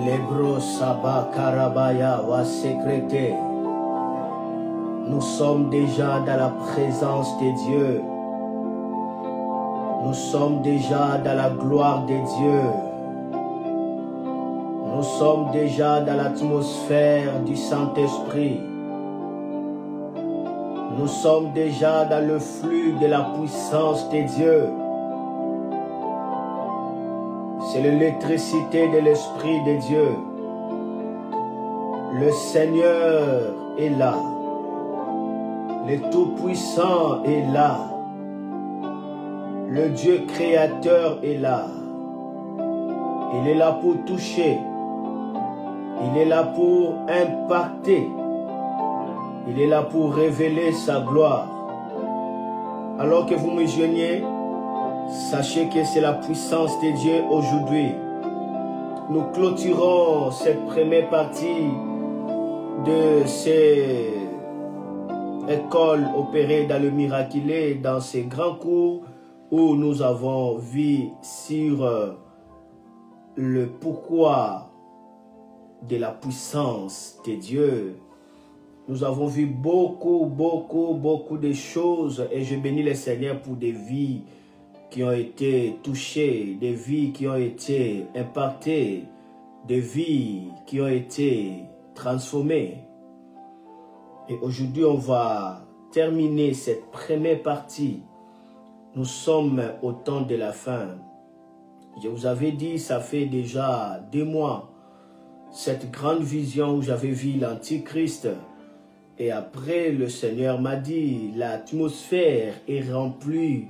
Lebro Saba Karabaya wa sécrété. Nous sommes déjà dans la présence de Dieu. Nous sommes déjà dans la gloire de Dieu. Nous sommes déjà dans l'atmosphère du Saint-Esprit. Nous sommes déjà dans le flux de la puissance de Dieu. C'est l'électricité de l'Esprit de Dieu. Le Seigneur est là. Le Tout-Puissant est là. Le Dieu créateur est là. Il est là pour toucher. Il est là pour impacter. Il est là pour révéler sa gloire. Alors que vous me joignez, sachez que c'est la puissance de Dieu aujourd'hui. Nous clôturons cette première partie de ces écoles opérées dans le miraculé, dans ces grands cours où nous avons vu sur le pourquoi de la puissance de Dieu. Nous avons vu beaucoup de choses et je bénis le Seigneur pour des vies qui ont été touchées, des vies qui ont été impactées, des vies qui ont été transformées. Et aujourd'hui, on va terminer cette première partie. Nous sommes au temps de la fin. Je vous avais dit, ça fait déjà 2 mois, cette grande vision où j'avais vu l'Antichrist. Et après, le Seigneur m'a dit, l'atmosphère est remplie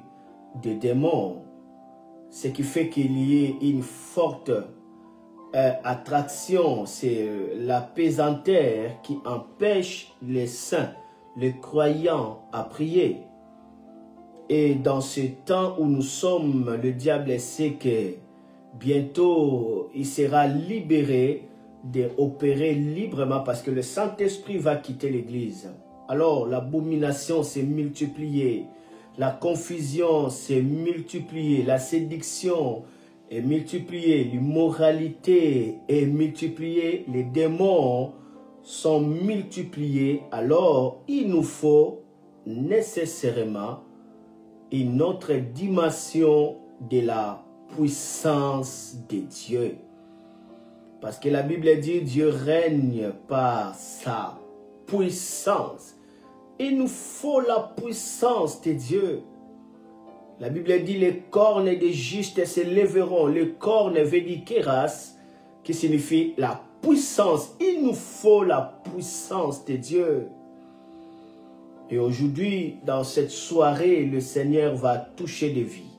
de démons. Ce qui fait qu'il y ait une forte attraction, c'est la pesanteur qui empêche les saints, les croyants à prier. Et dans ce temps où nous sommes, le diable sait que bientôt il sera libéré d'opérer librement parce que le Saint-Esprit va quitter l'Église. Alors l'abomination s'est multipliée, la confusion s'est multipliée, la séduction est multipliée, l'immoralité est multipliée, les démons sont multipliés. Alors il nous faut nécessairement une autre dimension de la puissance de Dieu. Parce que la Bible dit Dieu règne par sa puissance. Il nous faut la puissance de Dieu. La Bible dit les cornes des justes se lèveront. Les cornes veut dire kéras, qui signifie la puissance. Il nous faut la puissance de Dieu. Et aujourd'hui, dans cette soirée, le Seigneur va toucher des vies.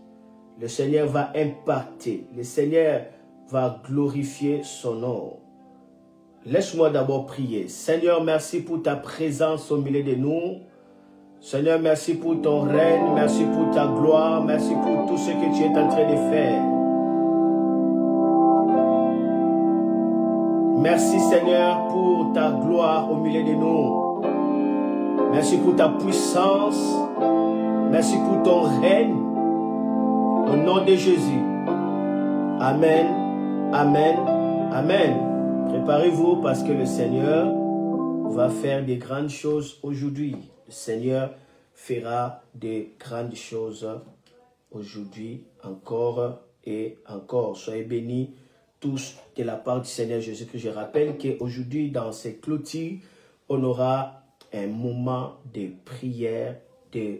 Le Seigneur va impacter. Le Seigneur va glorifier son nom. Laisse-moi d'abord prier. Seigneur, merci pour ta présence au milieu de nous. Seigneur, merci pour ton règne, merci pour ta gloire, merci pour tout ce que tu es en train de faire. Merci Seigneur pour ta gloire au milieu de nous. Merci pour ta puissance. Merci pour ton règne. Au nom de Jésus. Amen. Amen. Amen. Préparez-vous parce que le Seigneur va faire des grandes choses aujourd'hui. Le Seigneur fera des grandes choses aujourd'hui, encore et encore. Soyez bénis tous de la part du Seigneur Jésus-Christ. Je rappelle qu'aujourd'hui, dans ces clôtures, on aura un moment de prière, de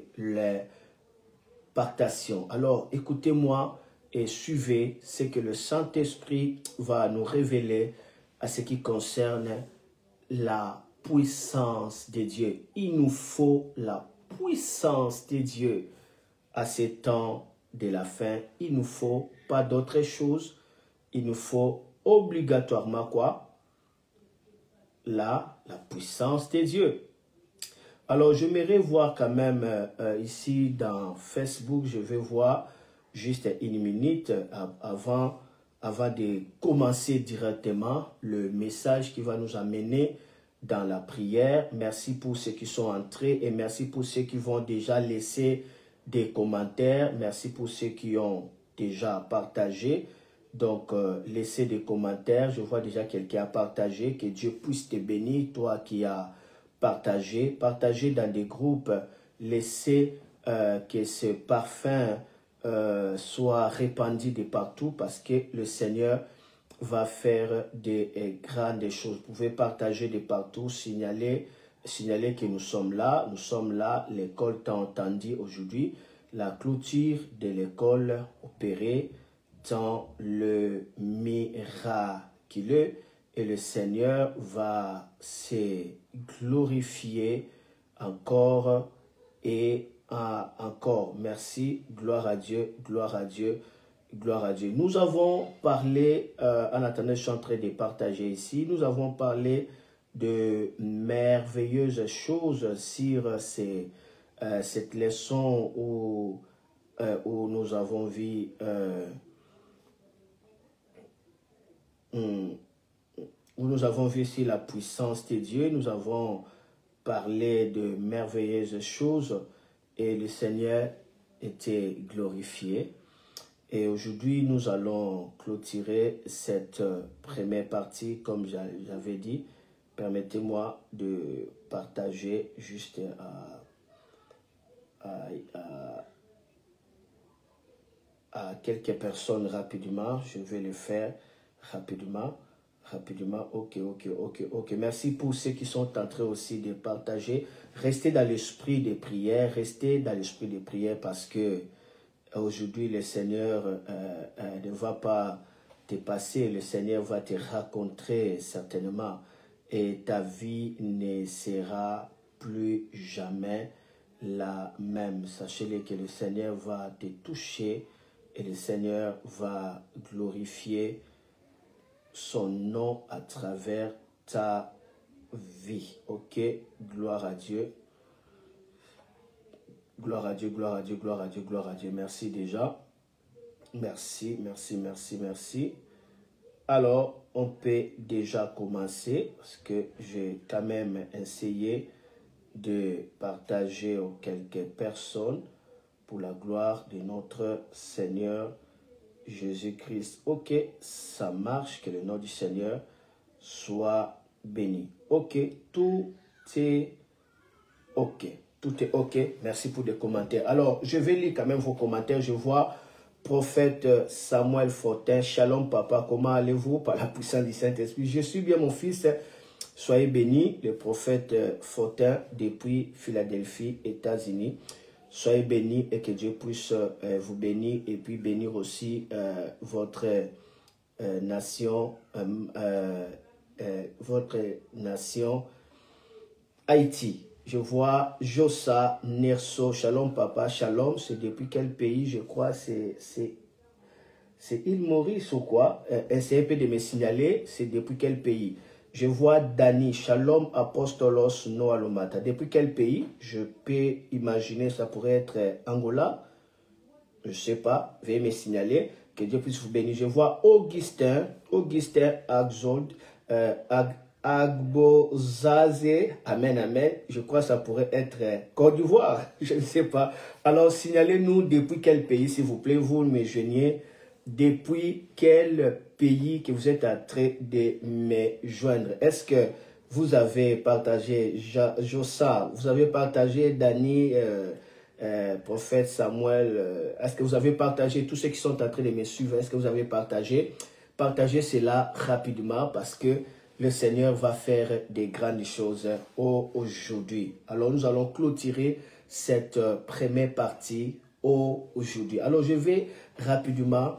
l'impartation. Alors, écoutez-moi et suivez ce que le Saint-Esprit va nous révéler à ce qui concerne la puissance de Dieu. Il nous faut la puissance de Dieu à ces temps de la fin. Il nous faut pas d'autre chose. Il nous faut obligatoirement quoi? La puissance de Dieu. Alors, j'aimerais voir quand même ici dans Facebook, je vais voir juste 1 minute avant de commencer directement le message qui va nous amener dans la prière. Merci pour ceux qui sont entrés et merci pour ceux qui vont déjà laisser des commentaires. Merci pour ceux qui ont déjà partagé. Donc, laissez des commentaires. Je vois déjà quelqu'un a partagé. Que Dieu puisse te bénir, toi qui as partagé. Partagez dans des groupes. Laissez que ce parfum soit répandu de partout parce que le Seigneur va faire des grandes choses. Vous pouvez partager de partout, signaler que nous sommes là, l'école t'a entendu aujourd'hui, la clôture de l'école opérée dans le miraculeux et le Seigneur va se glorifier encore et encore. Merci, gloire à Dieu, gloire à Dieu, gloire à Dieu. Nous avons parlé, en attendant, je suis en train de partager ici, nous avons parlé de merveilleuses choses sur cette leçon où nous avons vu ici la puissance de Dieu. Nous avons parlé de merveilleuses choses et le Seigneur était glorifié. Et aujourd'hui, nous allons clôturer cette première partie, comme j'avais dit. Permettez-moi de partager juste à quelques personnes rapidement. Je vais le faire rapidement. Ok. Merci pour ceux qui sont en train aussi de partager. Restez dans l'esprit des prières. Restez dans l'esprit des prières parce que aujourd'hui, le Seigneur ne va pas te passer. Le Seigneur va te rencontrer certainement. Et ta vie ne sera plus jamais la même. Sachez-le que le Seigneur va te toucher et le Seigneur va glorifier son nom à travers ta vie. Ok, gloire à Dieu. Gloire à Dieu, gloire à Dieu, gloire à Dieu, gloire à Dieu. Merci déjà. Merci. Alors, on peut déjà commencer parce que j'ai quand même essayé de partager aux quelques personnes pour la gloire de notre Seigneur Jésus-Christ. Ok, ça marche, que le nom du Seigneur soit béni. Ok, tout est ok. Tout est ok. Merci pour des commentaires. Alors, je vais lire quand même vos commentaires. Je vois prophète Samuel Fortin. Shalom papa, comment allez-vous par la puissance du Saint-Esprit? Je suis bien mon fils. Soyez bénis. Le prophète Fortin depuis Philadelphie, États-Unis. Soyez bénis et que Dieu puisse vous bénir et puis bénir aussi votre nation, Haïti. Je vois Jossa Nerso. Shalom papa. Shalom, c'est depuis quel pays? Je crois c'est île Maurice ou quoi? Essayez un peu de me signaler. C'est depuis quel pays? Je vois Dani. Shalom apostolos no alomata. Depuis quel pays? Je peux imaginer ça pourrait être Angola. Je ne sais pas. Veuillez me signaler. Que Dieu puisse vous bénir. Je vois Augustin Axold. Agbozaze, amen. Je crois que ça pourrait être Côte d'Ivoire, je ne sais pas. Alors, signalez-nous depuis quel pays, s'il vous plaît, vous me joignez. Depuis quel pays que vous êtes en train de me joindre? Est-ce que vous avez partagé Jossa, vous avez partagé Dani, prophète Samuel, est-ce que vous avez partagé tous ceux qui sont en train de me suivre? Est-ce que vous avez partagé? Partagez cela rapidement parce que le Seigneur va faire des grandes choses aujourd'hui. Alors, nous allons clôturer cette première partie aujourd'hui. Alors, je vais rapidement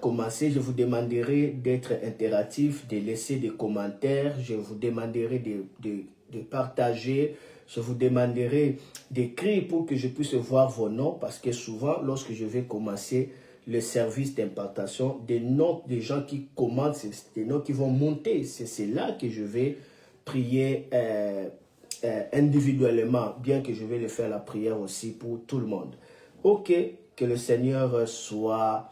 commencer. Je vous demanderai d'être interactif, de laisser des commentaires. Je vous demanderai de partager. Je vous demanderai d'écrire pour que je puisse voir vos noms. Parce que souvent, lorsque je vais commencer le service d'impartation, des noms des gens qui commandent, c'est des noms qui vont monter. C'est là que je vais prier individuellement, bien que je vais le faire la prière aussi pour tout le monde. Ok, que le Seigneur soit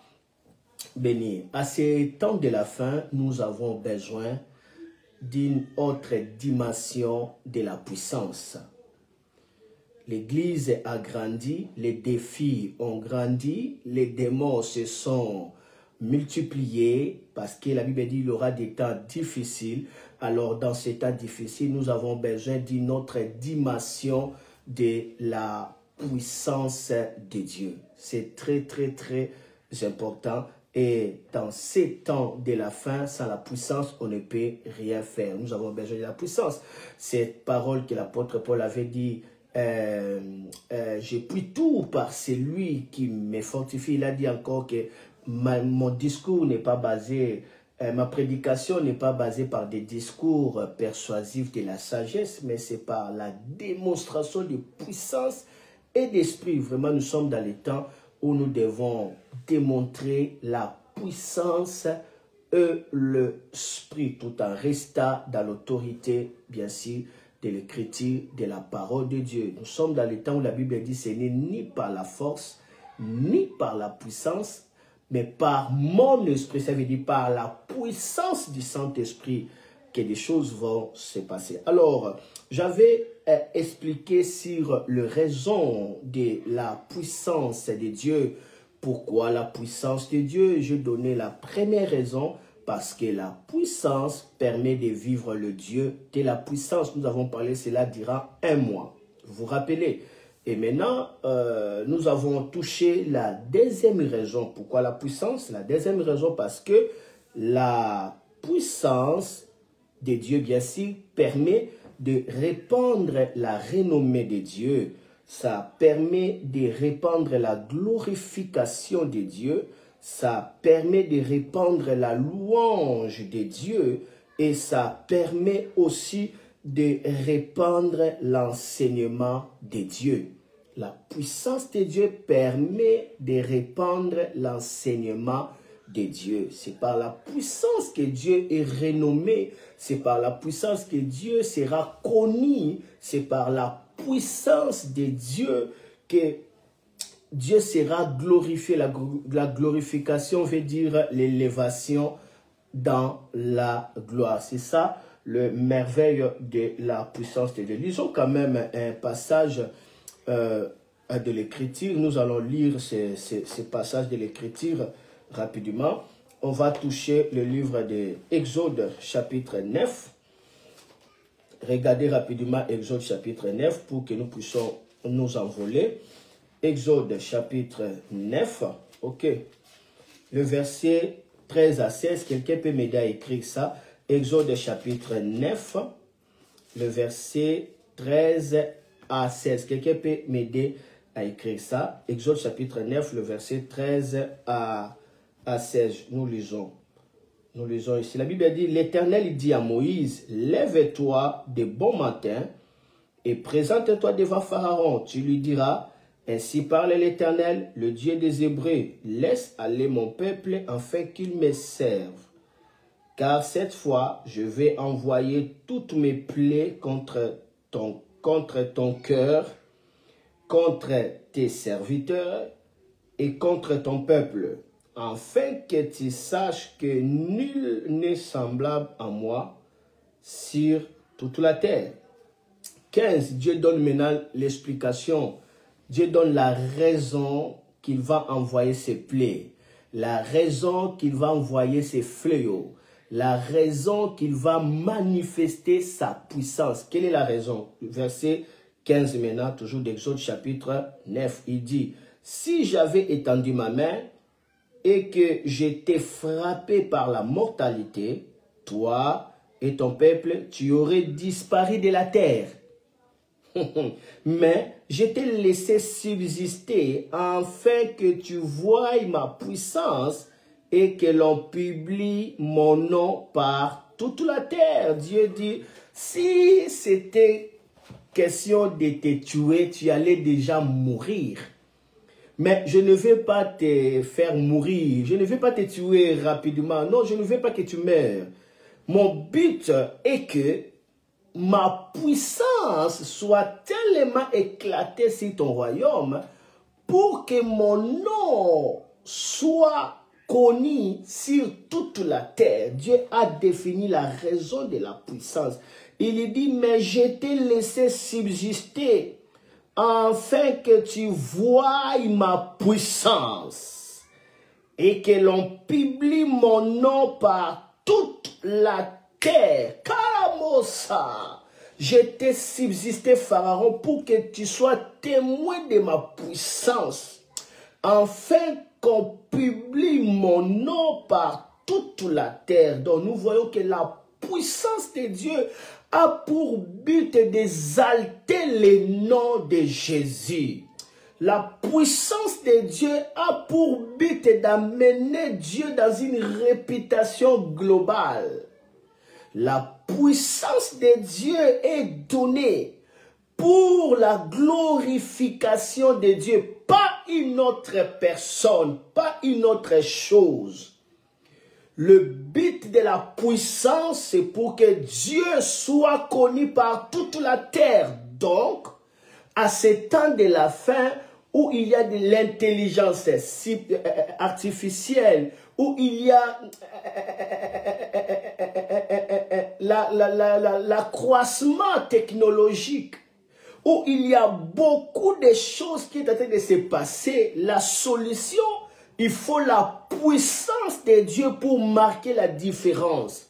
béni. À ces temps de la fin, nous avons besoin d'une autre dimension de la puissance. L'Église a grandi, les défis ont grandi, les démons se sont multiplier, parce que la Bible dit qu'il y aura des temps difficiles. Alors, dans ces temps difficiles, nous avons besoin d'une autre dimension de la puissance de Dieu. C'est très, très, très important. Et dans ces temps de la fin, sans la puissance, on ne peut rien faire. Nous avons besoin de la puissance. Cette parole que l'apôtre Paul avait dit, je puis tout par celui qui me fortifie. Il a dit encore que mon discours n'est pas basé, ma prédication n'est pas basée par des discours persuasifs de la sagesse, mais c'est par la démonstration de puissance et d'esprit. Vraiment, nous sommes dans les temps où nous devons démontrer la puissance et l'esprit, tout en restant dans l'autorité, bien sûr, de l'écriture, de la parole de Dieu. Nous sommes dans les temps où la Bible dit ce n'est ni par la force, ni par la puissance, mais par mon esprit, ça veut dire par la puissance du Saint-Esprit que des choses vont se passer. Alors, j'avais expliqué sur les raisons de la puissance de Dieu. Pourquoi la puissance de Dieu? Je donnais la première raison, parce que la puissance permet de vivre le Dieu. De la puissance, nous avons parlé, cela dira un mois. Vous vous rappelez? Et maintenant, nous avons touché la deuxième raison. Pourquoi la puissance? La deuxième raison, parce que la puissance de Dieu, bien sûr, permet de répandre la renommée de Dieu. Ça permet de répandre la glorification de Dieu. Ça permet de répandre la louange de Dieu. Et ça permet aussi de répandre l'enseignement de Dieu. La puissance de Dieu permet de répandre l'enseignement de Dieu. C'est par la puissance que Dieu est renommé. C'est par la puissance que Dieu sera connu. C'est par la puissance de Dieu que Dieu sera glorifié. La glorification veut dire l'élévation dans la gloire. C'est ça le merveille de la puissance de Dieu. Lisons quand même un passage de l'Écriture. Nous allons lire ce passage de l'Écriture rapidement. On va toucher le livre de Exode chapitre 9. Regardez rapidement Exode chapitre 9 pour que nous puissions nous envoler. Exode chapitre 9. Ok. Le verset 13 à 16. Quelqu'un peut m'aider à écrire ça. Exode chapitre 9. Le verset 13 à 16. Quelqu'un peut m'aider à écrire ça. Exode chapitre 9, le verset 13 à 16. Nous lisons. Nous lisons ici. La Bible dit, l'Éternel dit à Moïse, lève-toi de bon matin et présente-toi devant Pharaon. Tu lui diras, ainsi parle l'Éternel, le Dieu des Hébreux, laisse aller mon peuple afin qu'il me serve. Car cette fois, je vais envoyer toutes mes plaies contre ton cœur, contre tes serviteurs et contre ton peuple, afin que tu saches que nul n'est semblable à moi sur toute la terre. 15. Dieu donne maintenant l'explication. Dieu donne la raison qu'il va envoyer ses plaies, la raison qu'il va envoyer ses fléaux, la raison qu'il va manifester sa puissance. Quelle est la raison? Verset 15 maintenant, toujours d'Exode chapitre 9. Il dit, si j'avais étendu ma main et que j'étais frappé par la mortalité, toi et ton peuple, tu aurais disparu de la terre. Mais je t'ai laissé subsister afin que tu voies ma puissance et que l'on publie mon nom par toute la terre. Dieu dit, si c'était question de te tuer, tu allais déjà mourir. Mais je ne vais pas te faire mourir. Je ne vais pas te tuer rapidement. Non, je ne veux pas que tu meurs. Mon but est que ma puissance soit tellement éclatée sur ton royaume pour que mon nom soit connu sur toute la terre. Dieu a défini la raison de la puissance. Il dit, mais je t'ai laissé subsister afin que tu voies ma puissance et que l'on publie mon nom par toute la terre. Karamosa. Je t'ai subsisté, Pharaon, pour que tu sois témoin de ma puissance, afin qu'on publie mon nom par toute la terre. Donc nous voyons que la puissance de Dieu a pour but d'exalter le nom de Jésus. La puissance de Dieu a pour but d'amener Dieu dans une réputation globale. La puissance de Dieu est donnée pour la glorification de Dieu, pas une autre personne, pas une autre chose. Le but de la puissance, c'est pour que Dieu soit connu par toute la terre. Donc, à ce temps de la fin, où il y a de l'intelligence artificielle, où il y a l'accroissement technologique, où il y a beaucoup de choses qui sont en train de se passer, la solution, il faut la puissance de Dieu pour marquer la différence.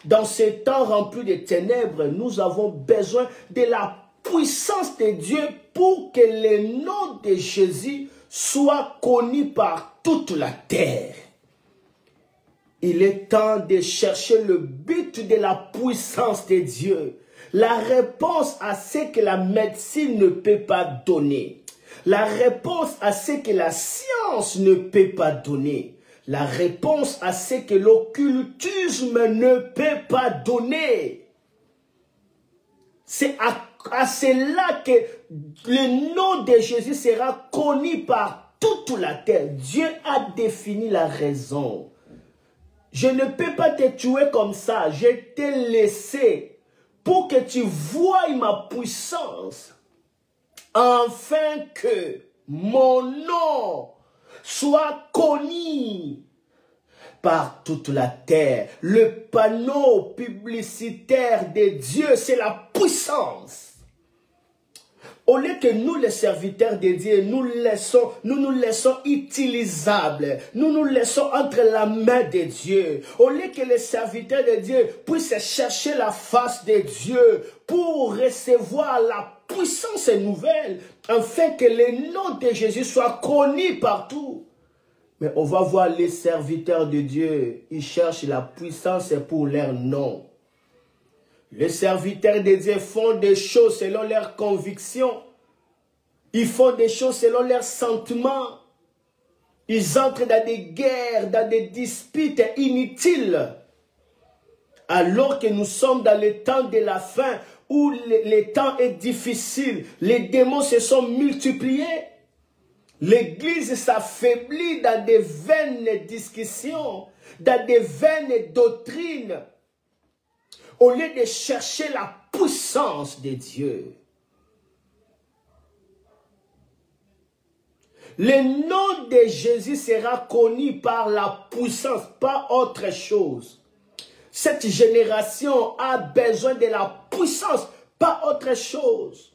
Dans ce temps rempli de ténèbres, nous avons besoin de la puissance de Dieu pour que le nom de Jésus soit connu par toute la terre. Il est temps de chercher le but de la puissance de Dieu. La réponse à ce que la médecine ne peut pas donner. La réponse à ce que la science ne peut pas donner. La réponse à ce que l'occultisme ne peut pas donner. C'est à cela que le nom de Jésus sera connu par toute la terre. Dieu a défini la raison. Je ne peux pas te tuer comme ça. Je t'ai laissé pour que tu voies ma puissance, afin que mon nom soit connu par toute la terre. Le panneau publicitaire de Dieu, c'est la puissance. Au lieu que nous, les serviteurs de Dieu, nous nous laissons utilisables, nous nous laissons entre la main de Dieu. Au lieu que les serviteurs de Dieu puissent chercher la face de Dieu pour recevoir la puissance nouvelle, afin que le nom de Jésus soit connu partout. Mais on va voir les serviteurs de Dieu, ils cherchent la puissance pour leur nom. Les serviteurs de Dieu font des choses selon leurs convictions. Ils font des choses selon leurs sentiments. Ils entrent dans des guerres, dans des disputes inutiles. Alors que nous sommes dans le temps de la fin, où le temps est difficile, les démons se sont multipliés. L'Église s'affaiblit dans des vaines discussions, dans des vaines doctrines, au lieu de chercher la puissance de Dieu. Le nom de Jésus sera connu par la puissance, pas autre chose. Cette génération a besoin de la puissance, pas autre chose.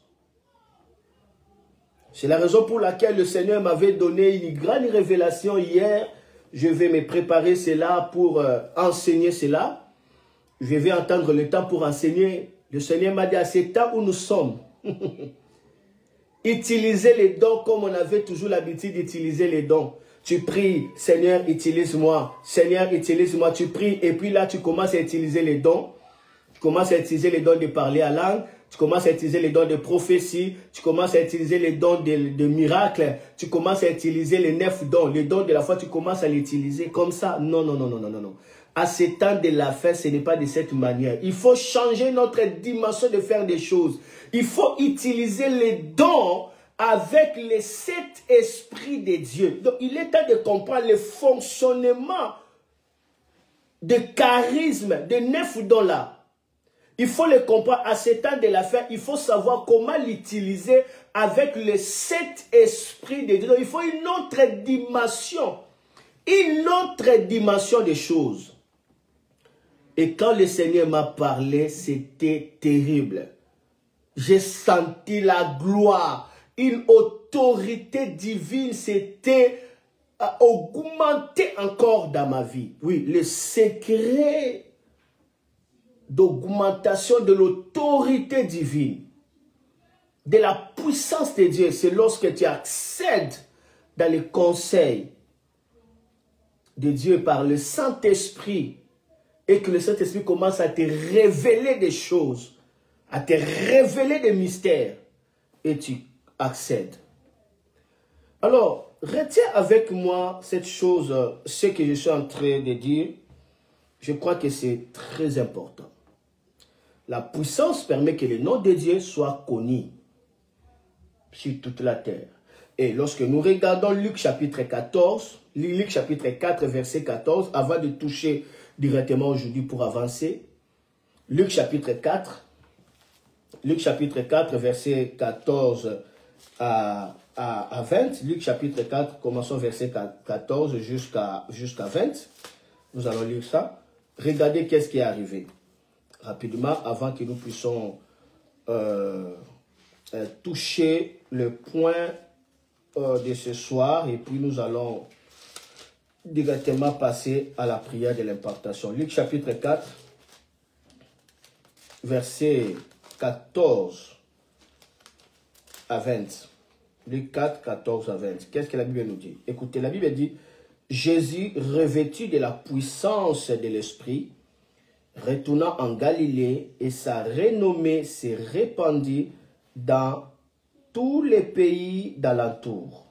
C'est la raison pour laquelle le Seigneur m'avait donné une grande révélation hier. Je vais me préparer cela pour enseigner cela. Je vais entendre le temps pour enseigner. Le Seigneur m'a dit à ce temps où nous sommes, utilisez les dons comme on avait toujours l'habitude d'utiliser les dons. Tu pries, Seigneur, utilise-moi. Seigneur, utilise-moi. Tu pries et puis là, tu commences à utiliser les dons. Tu commences à utiliser les dons de parler à langue. Tu commences à utiliser les dons de prophétie. Tu commences à utiliser les dons de miracles. Tu commences à utiliser les 9 dons. Les dons de la foi, tu commences à l'utiliser comme ça. Non, non, non, non, non, non, non. À ce temps de la fin, ce n'est pas de cette manière. Il faut changer notre dimension de faire des choses. Il faut utiliser les dons avec les 7 esprits de Dieu. Donc, il est temps de comprendre le fonctionnement de charisme, de 9 dons là. Il faut le comprendre. À ce temps de la fin, il faut savoir comment l'utiliser avec les 7 esprits de Dieu. Donc, il faut une autre dimension des choses. Et quand le Seigneur m'a parlé, c'était terrible. J'ai senti la gloire, une autorité divine, c'était à augmenter encore dans ma vie. Oui, le secret d'augmentation de l'autorité divine, de la puissance de Dieu, c'est lorsque tu accèdes dans les conseils de Dieu par le Saint-Esprit et que le Saint-Esprit commence à te révéler des choses, à te révéler des mystères et tu accèdes. Alors, retiens avec moi cette chose, ce que je suis en train de dire. Je crois que c'est très important. La puissance permet que le nom de Dieu soit connu sur toute la terre. Et lorsque nous regardons Luc chapitre 14, Luc chapitre 4, verset 14, avant de toucher directement aujourd'hui pour avancer, Luc chapitre 4, verset 14 à 20, Luc chapitre 4, commençons verset 14 jusqu'à 20, nous allons lire ça. Regardez qu'est-ce qui est arrivé rapidement avant que nous puissions toucher le point de ce soir et puis nous allons directement passer à la prière de l'impartation. Luc chapitre 4, verset 14 à 20. Luc 4, 14 à 20. Qu'est-ce que la Bible nous dit? Écoutez, la Bible dit, Jésus, revêtu de la puissance de l'Esprit, retourna en Galilée et sa renommée s'est répandue dans tous les pays d'alentour.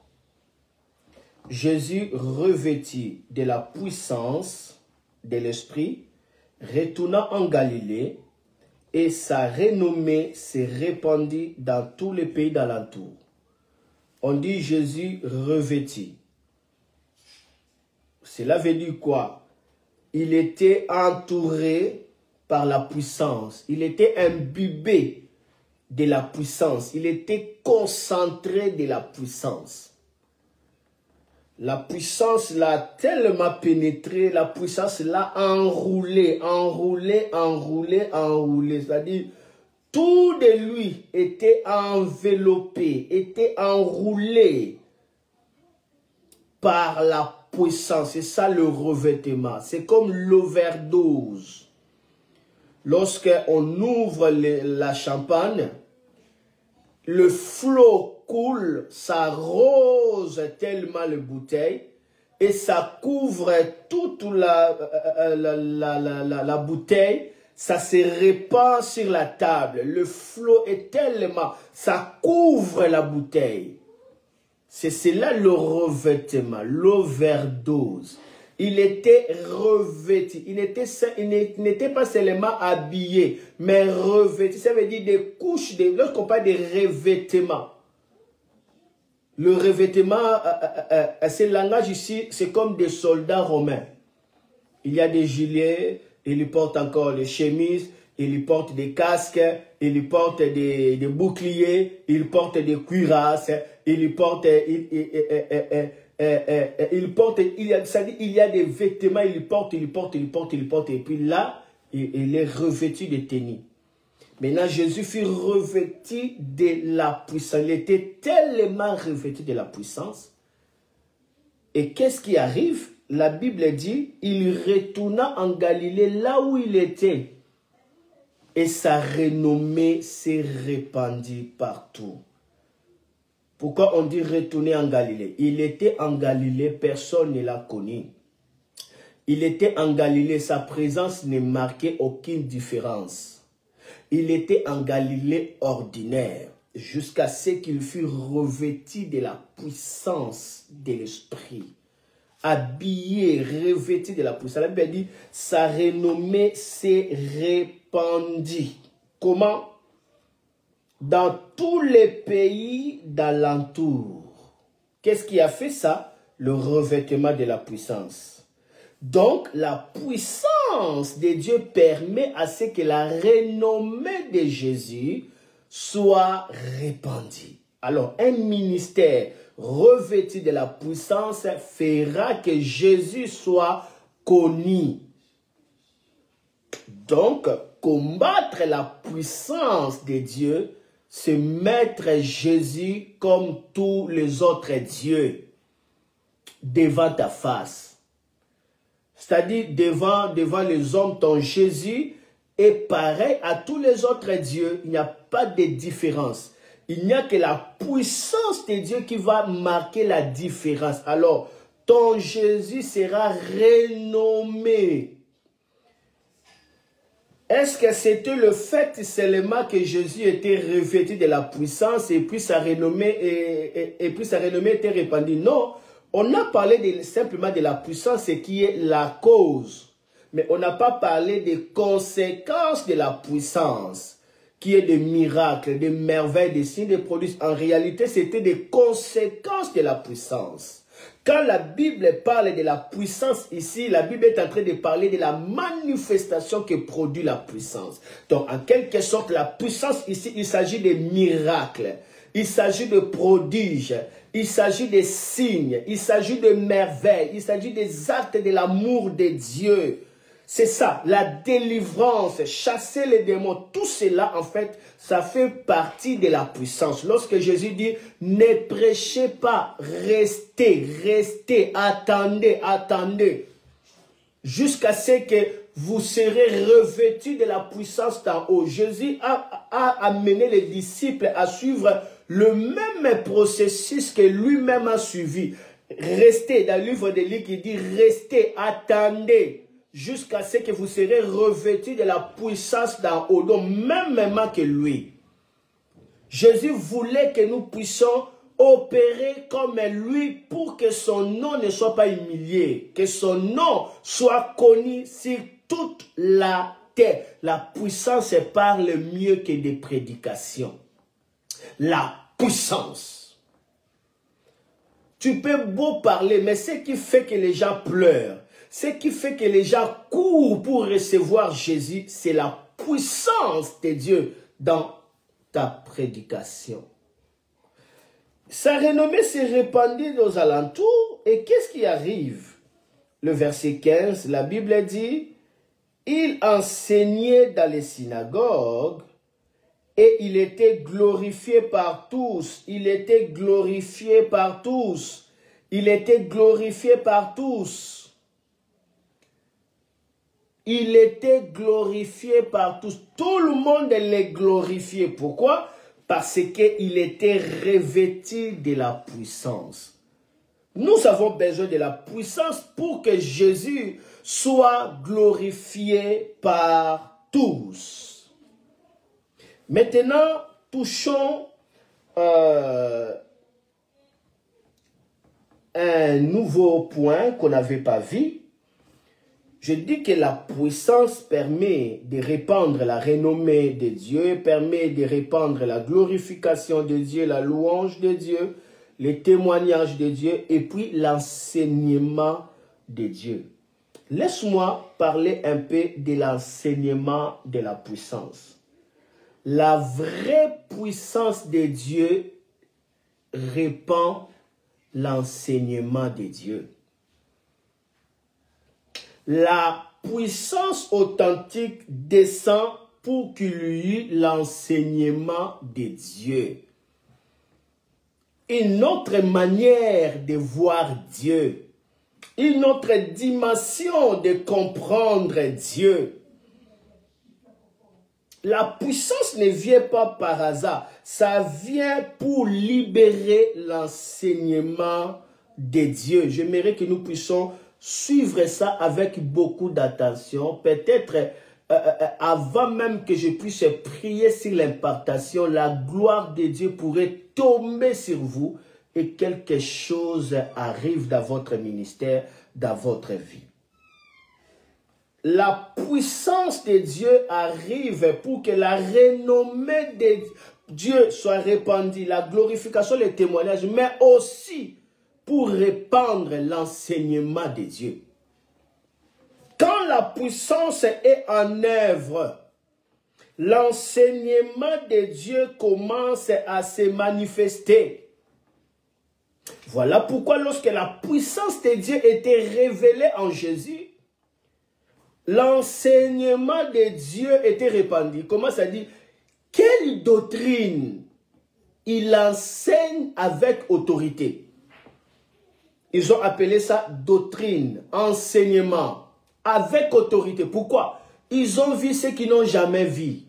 Jésus, revêtu de la puissance de l'Esprit, retourna en Galilée et sa renommée s'est répandue dans tous les pays d'alentour. On dit Jésus revêtu. Cela veut dire quoi? Il était entouré par la puissance. Il était imbibé de la puissance. Il était concentré de la puissance. La puissance l'a tellement pénétré, la puissance l'a enroulé. C'est-à-dire, tout de lui était enveloppé, était enroulé par la puissance. C'est ça le revêtement. C'est comme l'overdose. Lorsqu'on ouvre la champagne, le flot coule, ça rose tellement les bouteilles et ça couvre toute la bouteille, ça se répand sur la table. Le flot est tellement, ça couvre la bouteille. C'est cela le revêtement, l'overdose. Il était revêtu. Il n'était pas seulement habillé, mais revêtu. Ça veut dire des couches, lorsqu'on parle de revêtement. Le revêtement, ce langage ici, c'est comme des soldats romains. Il y a des gilets, ils portent encore les chemises, ils portent des casques, ils portent des boucliers, ils portent des cuirasses, il y a des vêtements, il porte, et puis là, il est revêtu de tennis. Maintenant, Jésus fut revêtu de la puissance. Il était tellement revêtu de la puissance. Et qu'est-ce qui arrive? La Bible dit, il retourna en Galilée, là où il était. Et sa renommée s'est répandue partout. Pourquoi on dit retourner en Galilée? Il était en Galilée, personne ne l'a connu. Il était en Galilée, sa présence ne marquait aucune différence. Il était en Galilée ordinaire, jusqu'à ce qu'il fût revêtu de la puissance de l'Esprit. Habillé, revêtu de la puissance. La Bible dit, sa renommée s'est répandue. Comment? Dans tous les pays d'alentour. Qu'est-ce qui a fait ça? Le revêtement de la puissance. Donc, la puissance de Dieu permet à ce que la renommée de Jésus soit répandue. Alors, un ministère revêtu de la puissance fera que Jésus soit connu. Donc, combattre la puissance de Dieu, c'est mettre Jésus comme tous les autres dieux. devant ta face. C'est-à-dire devant les hommes, ton Jésus est pareil à tous les autres dieux. Il n'y a pas de différence. Il n'y a que la puissance de Dieu qui va marquer la différence. Alors, ton Jésus sera renommé. Est-ce que c'était le fait seulement que Jésus était revêtu de la puissance et puis sa renommée, était répandue? Non, on a parlé simplement de la puissance qui est la cause. Mais on n'a pas parlé des conséquences de la puissance, qui est des miracles, des merveilles, des signes, des prodiges. En réalité, c'était des conséquences de la puissance. Quand la Bible parle de la puissance ici, la Bible est en train de parler de la manifestation que produit la puissance. Donc, en quelque sorte, la puissance ici, il s'agit de miracles, il s'agit de prodiges, il s'agit de signes, il s'agit de merveilles, il s'agit des actes de l'amour de Dieu. C'est ça, la délivrance, chasser les démons, tout cela en fait, ça fait partie de la puissance. Lorsque Jésus dit, ne prêchez pas, restez, attendez, jusqu'à ce que vous serez revêtus de la puissance d'en haut. Jésus a amené les disciples à suivre le même processus que lui-même a suivi. Restez, dans le livre de Luc, il dit, restez, attendez, jusqu'à ce que vous serez revêtus de la puissance d'en haut, donc même que lui. Jésus voulait que nous puissions opérer comme lui pour que son nom ne soit pas humilié, que son nom soit connu sur toute la terre. La puissance parle mieux que des prédications. La puissance. Tu peux beau parler, mais ce qui fait que les gens pleurent, ce qui fait que les gens courent pour recevoir Jésus, c'est la puissance de Dieu dans ta prédication. Sa renommée s'est répandue aux alentours. Et qu'est-ce qui arrive? Le verset 15, la Bible dit, « Il enseignait dans les synagogues et il était glorifié par tous. » Il était glorifié par tous. Il était glorifié par tous. Il était glorifié par tous. Tout le monde l'est glorifié. Pourquoi? Parce qu'il était revêtu de la puissance. Nous avons besoin de la puissance pour que Jésus soit glorifié par tous. Maintenant, touchons un nouveau point qu'on n'avait pas vu. Je dis que la puissance permet de répandre la renommée de Dieu, permet de répandre la glorification de Dieu, la louange de Dieu, les témoignages de Dieu et puis l'enseignement de Dieu. Laisse-moi parler un peu de l'enseignement de la puissance. La vraie puissance de Dieu répand l'enseignement de Dieu. La puissance authentique descend pour qu'il y ait l'enseignement de Dieu. Une autre manière de voir Dieu. Une autre dimension de comprendre Dieu. La puissance ne vient pas par hasard. Ça vient pour libérer l'enseignement de Dieu. J'aimerais que nous puissions suivre ça avec beaucoup d'attention. Peut-être avant même que je puisse prier sur l'impartation, la gloire de Dieu pourrait tomber sur vous et quelque chose arrive dans votre ministère, dans votre vie. La puissance de Dieu arrive pour que la renommée de Dieu soit répandue, la glorification, les témoignages, mais aussi pour répandre l'enseignement de Dieu. Quand la puissance est en œuvre, l'enseignement de Dieu commence à se manifester. Voilà pourquoi lorsque la puissance de Dieu était révélée en Jésus, l'enseignement de Dieu était répandu. Comment ça dit? Quelle doctrine il enseigne avec autorité? Ils ont appelé ça doctrine, enseignement, avec autorité. Pourquoi? Ils ont vu ce qu'ils n'ont jamais vu.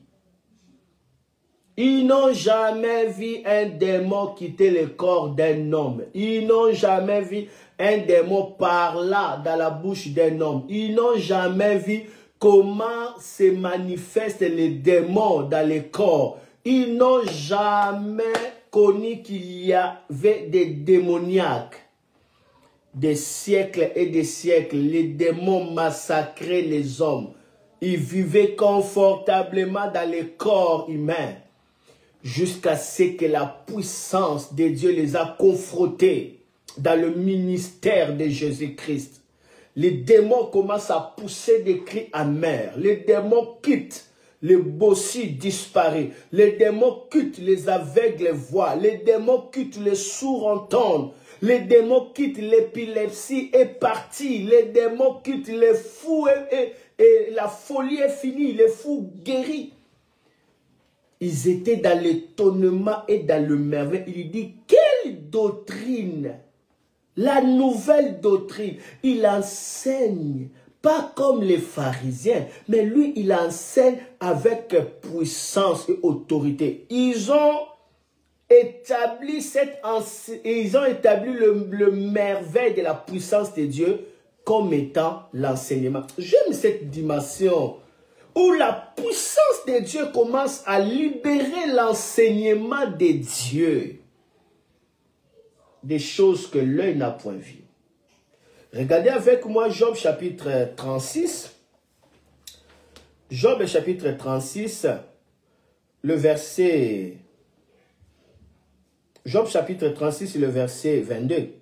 Ils n'ont jamais vu un démon quitter le corps d'un homme. Ils n'ont jamais vu un démon parler dans la bouche d'un homme. Ils n'ont jamais vu comment se manifestent les démons dans le corps. Ils n'ont jamais connu qu'il y avait des démoniaques. Des siècles et des siècles, les démons massacraient les hommes. Ils vivaient confortablement dans le corps humain. Jusqu'à ce que la puissance de Dieu les a confrontés dans le ministère de Jésus-Christ. Les démons commencent à pousser des cris amers. Les démons quittent, les bossus disparaissent. Les démons quittent, les aveugles voient. Les démons quittent, les sourds entendent. Les démons quittent, l'épilepsie est partie. Les démons quittent, les fous et la folie est finie. Les fous guéris. Ils étaient dans l'étonnement et dans le merveille. Il dit, quelle doctrine! La nouvelle doctrine. Il enseigne, pas comme les pharisiens, mais lui, il enseigne avec puissance et autorité. Ils ont établi le merveille de la puissance de Dieu comme étant l'enseignement. J'aime cette dimension où la puissance de Dieu commence à libérer l'enseignement de Dieu. Des choses que l'œil n'a point vues. Regardez avec moi Job chapitre 36. Job chapitre 36, le verset... Job chapitre 36, le verset 22.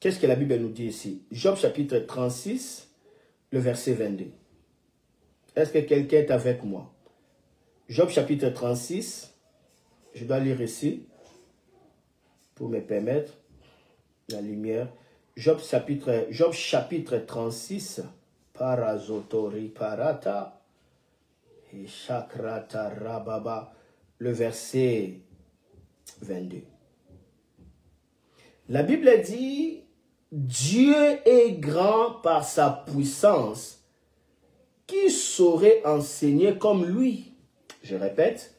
Qu'est-ce que la Bible nous dit ici? Job chapitre 36, le verset 22. Est-ce que quelqu'un est avec moi? Job chapitre 36, je dois lire ici, pour me permettre la lumière. Job chapitre 36, Parazotori Parata, et Chakrata Rababa, le verset 22. La Bible dit, Dieu est grand par sa puissance. Qui saurait enseigner comme lui? Je répète,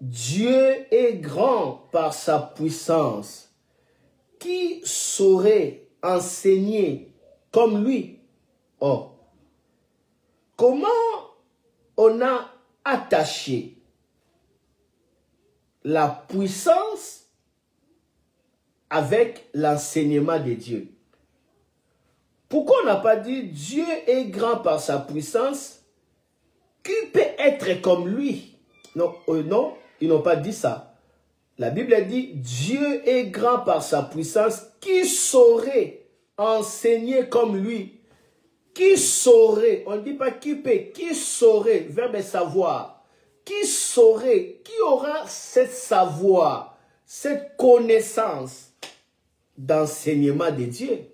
Dieu est grand par sa puissance. Qui saurait enseigner comme lui? Oh, comment on a attaché la puissance avec l'enseignement de Dieu? Pourquoi on n'a pas dit Dieu est grand par sa puissance? Qui peut être comme lui? Non, non, ils n'ont pas dit ça. La Bible dit Dieu est grand par sa puissance. Qui saurait enseigner comme lui? Qui saurait? On ne dit pas qui peut. Qui saurait? Verbe savoir. Qui saurait? Qui aura cette savoir, cette connaissance d'enseignement de Dieu?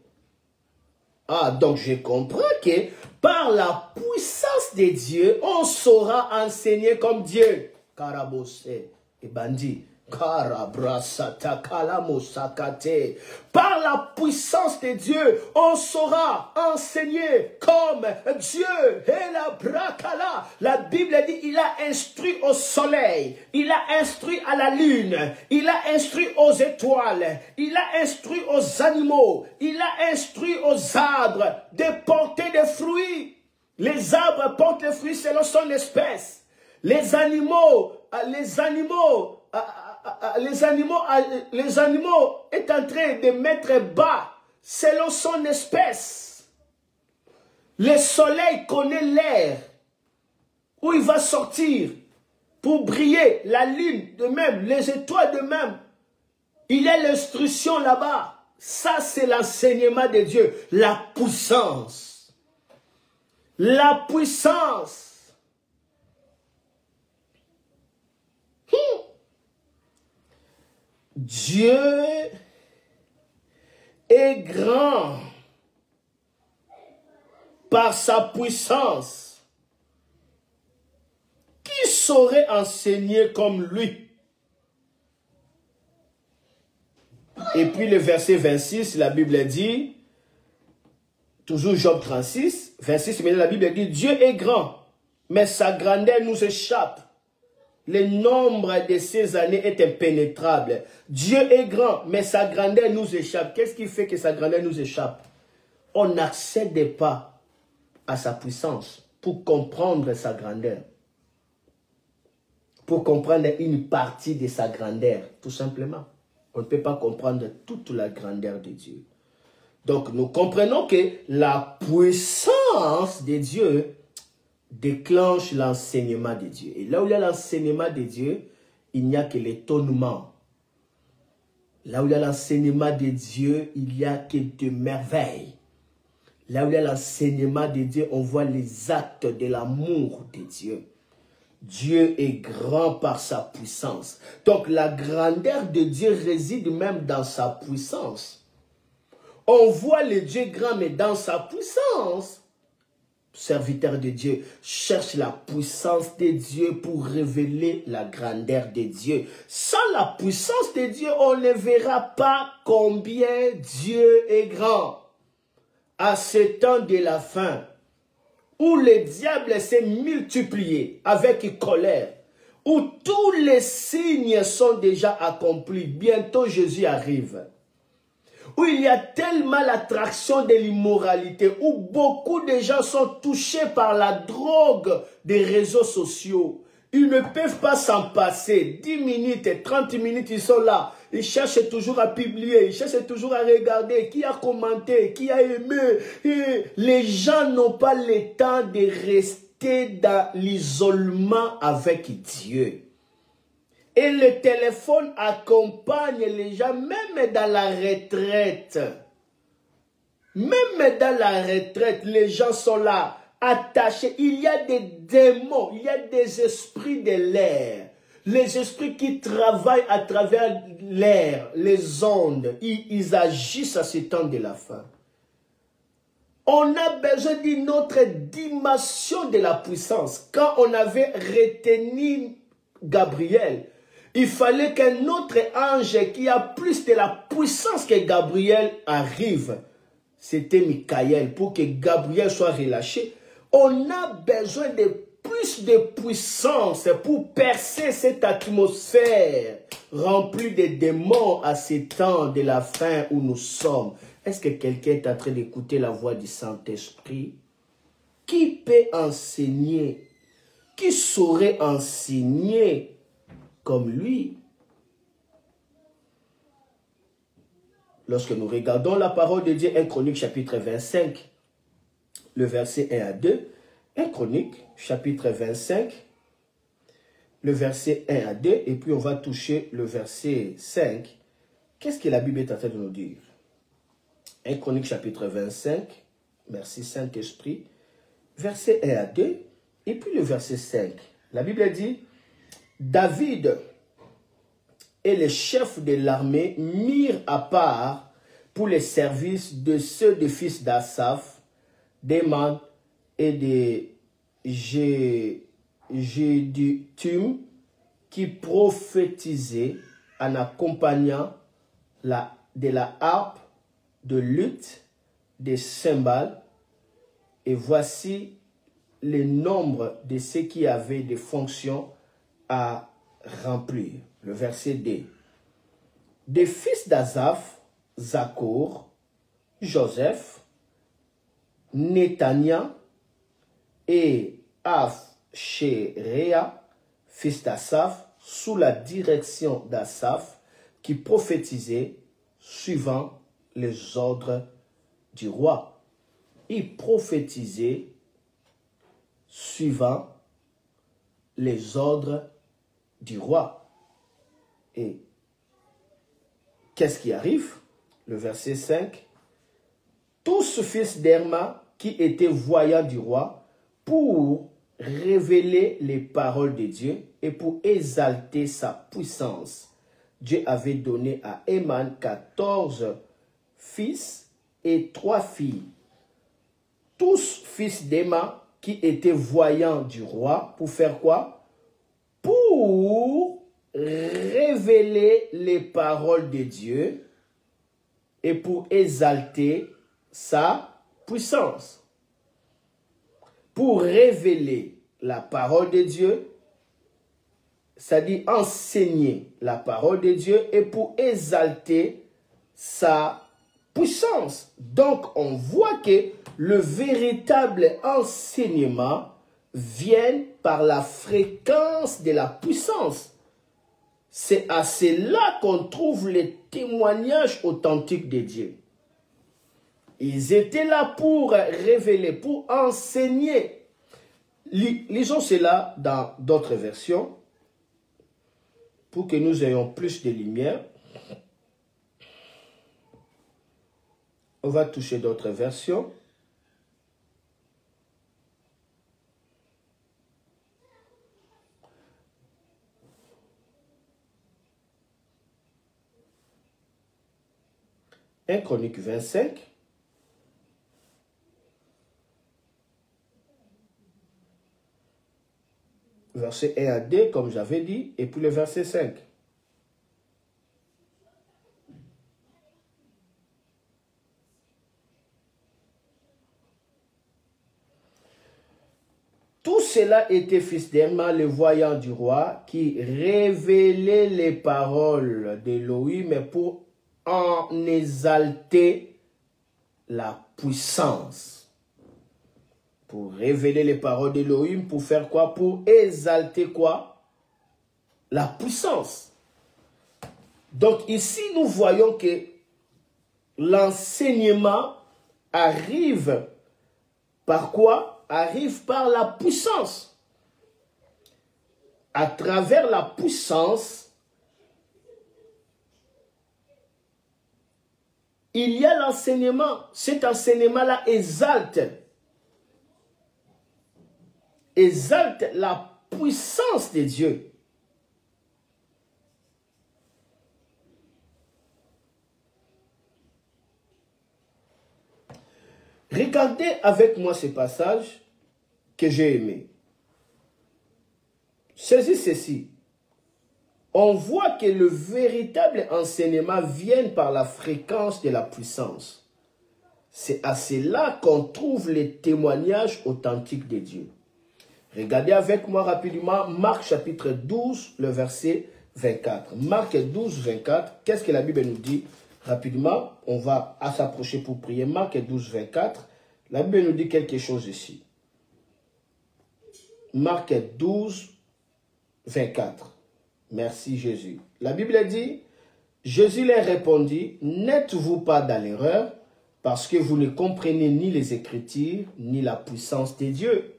Ah, donc je comprends que par la puissance de Dieu, on saura enseigner comme Dieu. Karabose et bandit. Karabrasata kalamosakate. Par la puissance de Dieu, on saura enseigner comme Dieu. Et la brakala. La Bible dit, il a instruit au soleil, il a instruit à la lune, il a instruit aux étoiles, il a instruit aux animaux, il a instruit aux arbres de porter des fruits. Les arbres portent des fruits selon son espèce. Les animaux est en train de mettre bas selon son espèce. Le soleil connaît l'air où il va sortir pour briller. La lune de même, les étoiles de même. Il y a l'instruction là-bas. Ça, c'est l'enseignement de Dieu. La puissance. La puissance. Dieu est grand par sa puissance. Qui saurait enseigner comme lui? Et puis le verset 26, la Bible dit, toujours Job 36, 26, mais la Bible dit, Dieu est grand, mais sa grandeur nous échappe. Le nombre de ses années est impénétrable. Dieu est grand, mais sa grandeur nous échappe. Qu'est-ce qui fait que sa grandeur nous échappe? On n'accède pas à sa puissance pour comprendre sa grandeur. Pour comprendre une partie de sa grandeur, tout simplement. On ne peut pas comprendre toute la grandeur de Dieu. Donc, nous comprenons que la puissance de Dieu déclenche l'enseignement de Dieu. Et là où il y a l'enseignement de Dieu, il n'y a que l'étonnement. Là où il y a l'enseignement de Dieu, il n'y a que de merveilles. Là où il y a l'enseignement de Dieu, on voit les actes de l'amour de Dieu. Dieu est grand par sa puissance. Donc la grandeur de Dieu réside même dans sa puissance. On voit le Dieu grand, mais dans sa puissance. Serviteur de Dieu, cherche la puissance de Dieu pour révéler la grandeur de Dieu. Sans la puissance de Dieu, on ne verra pas combien Dieu est grand. À ce temps de la fin, où le diable s'est multiplié avec colère, où tous les signes sont déjà accomplis, bientôt Jésus arrive. Où il y a tellement l'attraction de l'immoralité, où beaucoup de gens sont touchés par la drogue des réseaux sociaux. Ils ne peuvent pas s'en passer. 10 minutes, 30 minutes, ils sont là. Ils cherchent toujours à publier, ils cherchent toujours à regarder qui a commenté, qui a aimé. Et les gens n'ont pas le temps de rester dans l'isolement avec Dieu. Et le téléphone accompagne les gens, même dans la retraite. Même dans la retraite, les gens sont là, attachés. Il y a des démons, il y a des esprits de l'air. Les esprits qui travaillent à travers l'air, les ondes, ils agissent à ce temps de la fin. On a besoin d'une autre dimension de la puissance. Quand on avait retenu Gabriel, il fallait qu'un autre ange qui a plus de la puissance que Gabriel arrive. C'était Michael, pour que Gabriel soit relâché. On a besoin de plus de puissance pour percer cette atmosphère remplie de démons à ces temps de la fin où nous sommes. Est-ce que quelqu'un est en train d'écouter la voix du Saint-Esprit? Qui peut enseigner? Qui saurait enseigner comme lui? Lorsque nous regardons la parole de Dieu, 1 Chronique chapitre 25, le verset 1 à 2, 1 Chronique chapitre 25, le verset 1 à 2, et puis on va toucher le verset 5. Qu'est-ce que la Bible est en train de nous dire? 1 Chronique chapitre 25, merci Saint-Esprit, verset 1 à 2, et puis le verset 5. La Bible dit, David et les chefs de l'armée mirent à part pour les services de ceux des fils d'Asaph, d'Éman et de Jéduthun qui prophétisaient en accompagnant de la harpe, de luth, des cymbales. Et voici le nombre de ceux qui avaient des fonctions à remplir. Le verset 2. Des fils d'Asaph, Zakour, Joseph, Netania et Afshéréa, fils d'Asaph, sous la direction d'Asaph, qui prophétisait suivant les ordres du roi. Il prophétisait suivant les ordres du roi. Et qu'est-ce qui arrive? Le verset 5. Tous fils d'Herma qui étaient voyants du roi pour révéler les paroles de Dieu et pour exalter sa puissance. Dieu avait donné à Éman 14 fils et 3 filles. Tous fils d'Emma qui étaient voyants du roi pour faire quoi? Pour révéler les paroles de Dieu et pour exalter sa puissance. Pour révéler la parole de Dieu, ça dit enseigner la parole de Dieu et pour exalter sa puissance. Donc, on voit que le véritable enseignement vient par la fréquence de la puissance. C'est à cela qu'on trouve les témoignages authentiques de Dieu. Ils étaient là pour révéler, pour enseigner. Lisons cela dans d'autres versions pour que nous ayons plus de lumière. On va toucher d'autres versions. Un Chronique 25. Verset 1 à 2, comme j'avais dit, et puis le verset 5. Tout cela était fils d'Emma, le voyant du roi, qui révélait les paroles d'Élohim pour en exalter la puissance. Pour révéler les paroles d'Élohim, pour faire quoi? Pour exalter quoi? La puissance. Donc ici, nous voyons que l'enseignement arrive par quoi? Arrive par la puissance. À travers la puissance, il y a l'enseignement. Cet enseignement-là exalte la puissance de Dieu. Regardez avec moi ce passage que j'ai aimé. Saisis ceci. On voit que le véritable enseignement vient par la fréquence de la puissance. C'est à cela qu'on trouve les témoignages authentiques de Dieu. Regardez avec moi rapidement Marc chapitre 12, le verset 24. Marc 12, 24, qu'est-ce que la Bible nous dit? Rapidement, on va s'approcher pour prier. Marc 12, 24, la Bible nous dit quelque chose ici. Marc 12, 24. Merci Jésus. La Bible dit, Jésus leur répondit, n'êtes-vous pas dans l'erreur, parce que vous ne comprenez ni les Écritures, ni la puissance de Dieu.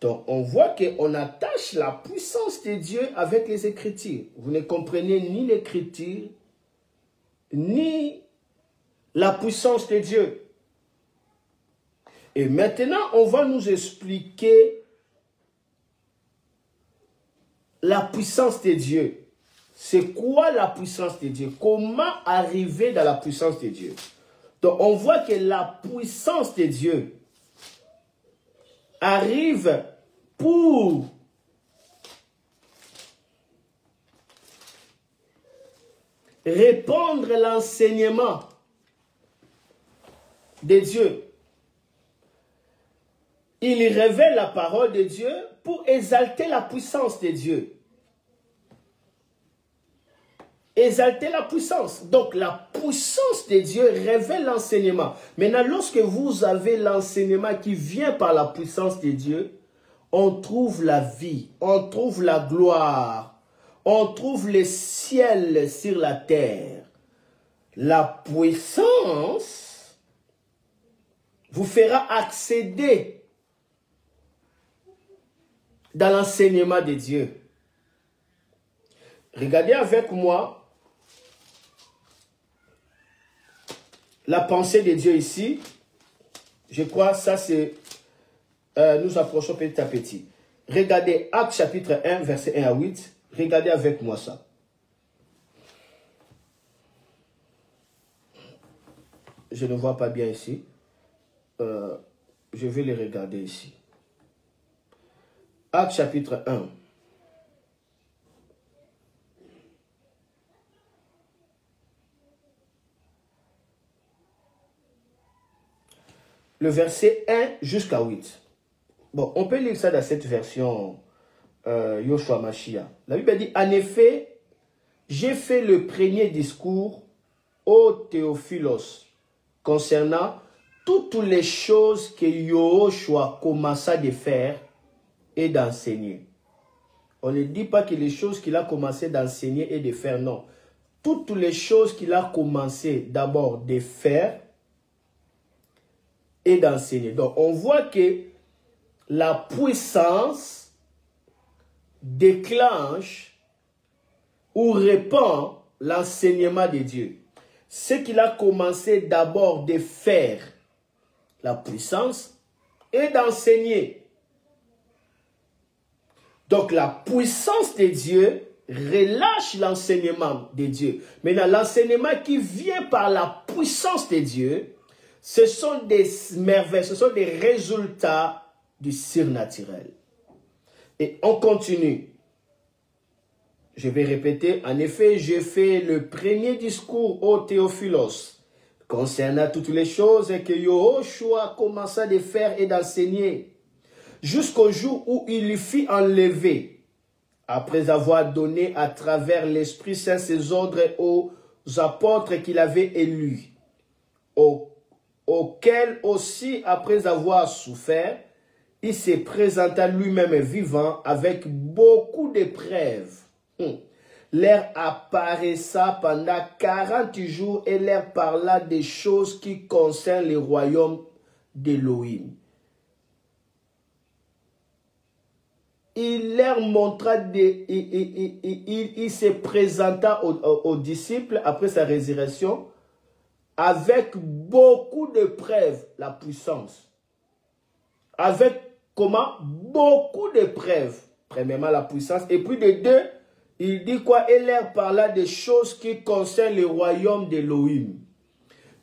Donc, on voit qu'on attache la puissance de Dieu avec les Écritures. Vous ne comprenez ni l'Écriture, ni la puissance de Dieu. Et maintenant, on va nous expliquer la puissance de Dieu. C'est quoi la puissance de Dieu? Comment arriver dans la puissance de Dieu? Donc, on voit que la puissance de Dieu arrive pour répandre l'enseignement de Dieu. Il révèle la parole de Dieu pour exalter la puissance de Dieu. Exalter la puissance. Donc la puissance de Dieu révèle l'enseignement. Maintenant, lorsque vous avez l'enseignement qui vient par la puissance de Dieu, on trouve la vie, on trouve la gloire, on trouve le ciel sur la terre. La puissance vous fera accéder dans l'enseignement de Dieu. Regardez avec moi la pensée de Dieu ici. Je crois que ça c'est... nous approchons petit à petit. Regardez Actes chapitre 1, verset 1 à 8. Regardez avec moi ça. Je ne vois pas bien ici. Je vais les regarder ici. Actes chapitre 1. le verset 1 jusqu'à 8. Bon, on peut lire ça dans cette version Yoshua Mashiach. La Bible dit, en effet, j'ai fait le premier discours au Théophilos concernant toutes les choses que Yoshua commença de faire et d'enseigner. On ne dit pas que les choses qu'il a commencé d'enseigner et de faire, non. Toutes les choses qu'il a commencé d'abord de faire et d'enseigner. Donc, on voit que la puissance déclenche ou répand l'enseignement de Dieu. Ce qu'il a commencé d'abord de faire, la puissance, et d'enseigner. Donc la puissance de Dieu relâche l'enseignement de Dieu. Maintenant, l'enseignement qui vient par la puissance de Dieu, ce sont des merveilles, ce sont des résultats du surnaturel. Et on continue. Je vais répéter. En effet, j'ai fait le premier discours au Théophilos concernant toutes les choses que Yoshua commença de faire et d'enseigner, jusqu'au jour où il lui fit enlever, après avoir donné à travers l'Esprit Saint ses ordres aux apôtres qu'il avait élus, auxquels aussi, après avoir souffert, il se présenta lui-même vivant avec beaucoup d'épreuves. Leur apparaissa pendant 40 jours et leur parla des choses qui concernent le royaume d'Élohim. Il leur montra, il se présenta aux disciples après sa résurrection avec beaucoup de preuves, la puissance. Avec comment? Beaucoup de preuves. Premièrement, la puissance. Et puis de deux, il dit quoi? Il leur parla des choses qui concernent le royaume d'Élohim.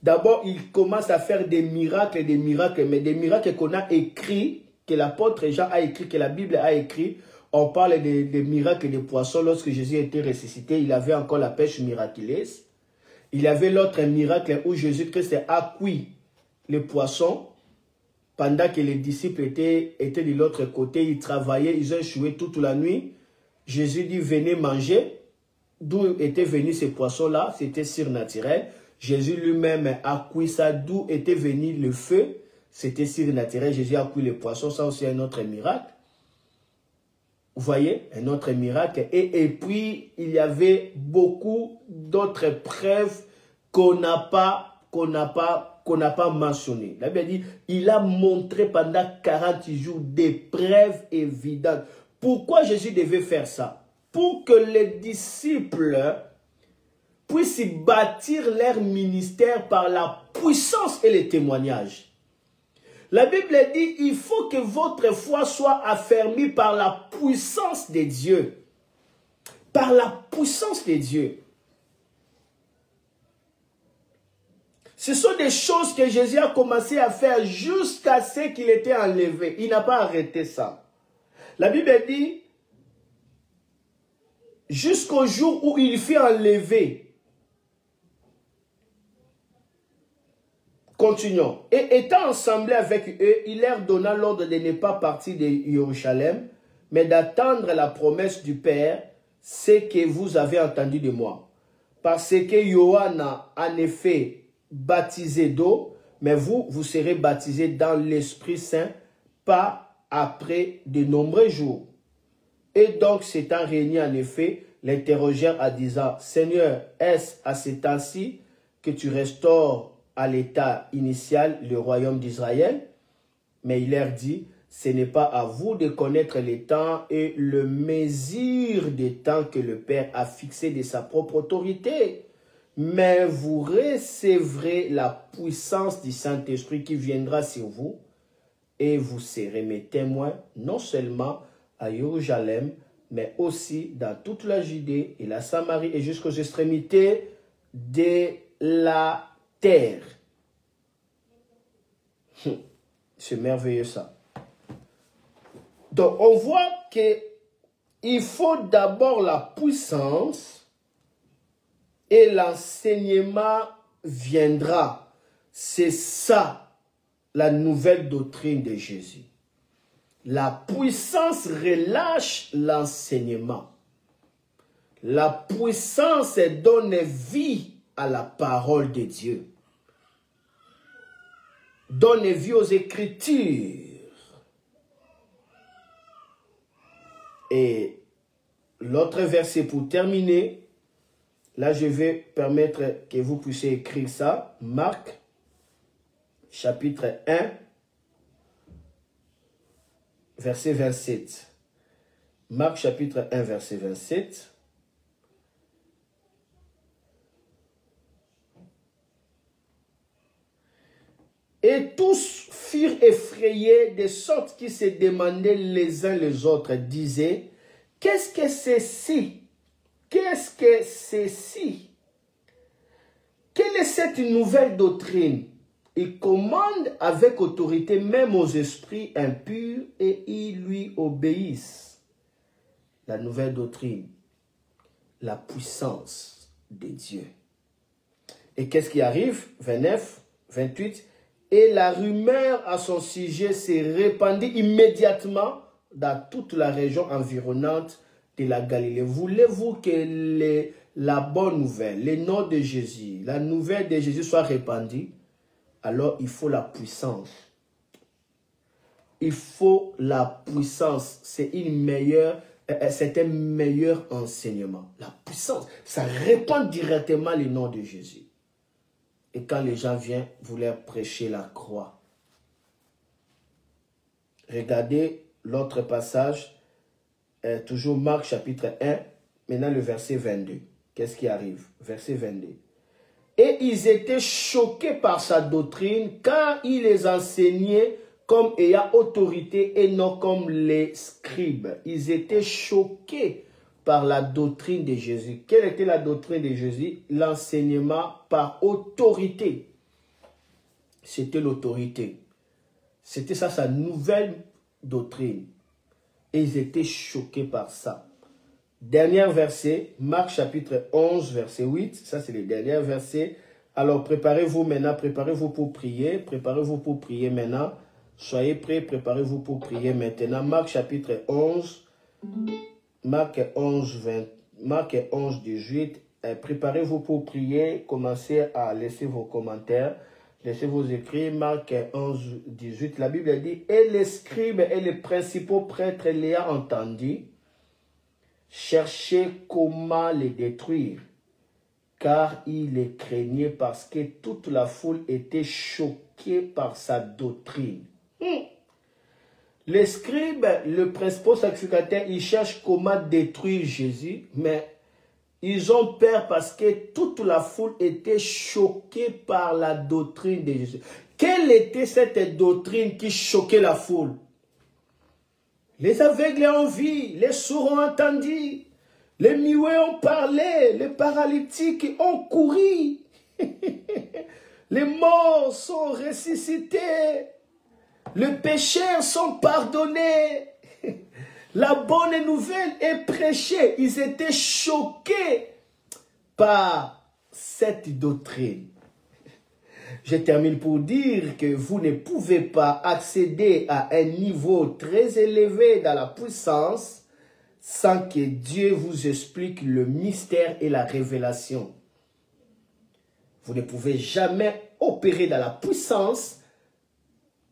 D'abord, il commence à faire des miracles, mais des miracles qu'on a écrits, que l'apôtre Jean a écrit, que la Bible a écrit. On parle des miracles des poissons. Lorsque Jésus était ressuscité, il avait encore la pêche miraculeuse. Il y avait l'autre miracle où Jésus-Christ a cuit les poissons. Pendant que les disciples étaient de l'autre côté, ils travaillaient, ils ont échoué toute la nuit. Jésus dit, venez manger. D'où étaient venus ces poissons-là? C'était surnaturel. Jésus lui-même a cuit ça. D'où était venu le feu? C'était surnaturel. Jésus a cuit les poissons. Ça aussi, un autre miracle. Vous voyez? Un autre miracle. Et puis, il y avait beaucoup d'autres preuves qu'on n'a pas mentionné. La Bible dit, il a montré pendant 40 jours des preuves évidentes. Pourquoi Jésus devait faire ça? Pour que les disciples puissent bâtir leur ministère par la puissance et les témoignages. La Bible dit, il faut que votre foi soit affermie par la puissance de Dieu. Par la puissance de Dieu. Ce sont des choses que Jésus a commencé à faire jusqu'à ce qu'il était enlevé. Il n'a pas arrêté ça. La Bible dit, jusqu'au jour où il fut enlevé. Continuons. Et étant ensemble avec eux, il leur donna l'ordre de ne pas partir de Jérusalem, mais d'attendre la promesse du Père, ce que vous avez entendu de moi. Parce que Yoann a en effet baptisé d'eau, mais vous serez baptisés dans l'Esprit Saint, pas après de nombreux jours. Et donc, s'étant réunis en effet, l'interrogèrent en disant, Seigneur, est-ce à ce temps-ci que tu restaures à l'état initial le royaume d'Israël? Mais il leur dit, ce n'est pas à vous de connaître les temps et le mesure des temps que le Père a fixé de sa propre autorité. Mais vous recevrez la puissance du Saint-Esprit qui viendra sur vous et vous serez mes témoins, non seulement à Jérusalem, mais aussi dans toute la Judée et la Samarie et jusqu'aux extrémités de la terre. C'est merveilleux ça. Donc on voit qu'il faut d'abord la puissance et l'enseignement viendra. C'est ça la nouvelle doctrine de Jésus. La puissance relâche l'enseignement. La puissance donne vie à la parole de Dieu. Donne vie aux Écritures. Et l'autre verset pour terminer, là je vais permettre que vous puissiez écrire ça. Marc, chapitre 1, verset 27. Marc, chapitre 1, verset 27. Et tous furent effrayés de sorte qu'ils se demandaient les uns les autres, disaient, qu'est-ce que c'est ci? Qu'est-ce que c'est ci? Quelle est cette nouvelle doctrine? Il commande avec autorité même aux esprits impurs et ils lui obéissent. La nouvelle doctrine, la puissance de Dieu. Et qu'est-ce qui arrive? 29, 28. Et la rumeur à son sujet s'est répandue immédiatement dans toute la région environnante de la Galilée. Voulez-vous que la bonne nouvelle, le nom de Jésus, la nouvelle de Jésus soit répandue? Alors il faut la puissance. Il faut la puissance. C'est un meilleur enseignement. La puissance, ça répand directement le nom de Jésus. Et quand les gens viennent, vous leur prêchez la croix. Regardez l'autre passage, toujours Marc chapitre 1, maintenant le verset 22. Qu'est-ce qui arrive? Verset 22. Et ils étaient choqués par sa doctrine, car il les enseignait comme ayant autorité et non comme les scribes. Ils étaient choqués par la doctrine de Jésus. Quelle était la doctrine de Jésus? L'enseignement par autorité. C'était l'autorité. C'était ça, sa nouvelle doctrine. Et ils étaient choqués par ça. Dernier verset, Marc chapitre 11, verset 8. Ça, c'est le dernier verset. Alors, préparez-vous maintenant, préparez-vous pour prier. Préparez-vous pour prier maintenant. Soyez prêts, préparez-vous pour prier maintenant. Marc chapitre 11, Marc 11, 18. Préparez-vous pour prier. Commencez à laisser vos commentaires. Laissez vos écrits. Marc 11, 18. La Bible dit, et les scribes et les principaux prêtres l'ayant entendu, cherchaient comment les détruire, car ils les craignaient parce que toute la foule était choquée par sa doctrine. Les scribes, le principal sacrificateur, ils cherchent comment détruire Jésus, mais ils ont peur parce que toute la foule était choquée par la doctrine de Jésus. Quelle était cette doctrine qui choquait la foule? Les aveugles ont vu, les sourds ont entendu, les muets ont parlé, les paralytiques ont couru, les morts sont ressuscités, les pécheurs sont pardonnés. La bonne nouvelle est prêchée. Ils étaient choqués par cette doctrine. Je termine pour dire que vous ne pouvez pas accéder à un niveau très élevé dans la puissance sans que Dieu vous explique le mystère et la révélation. Vous ne pouvez jamais opérer dans la puissance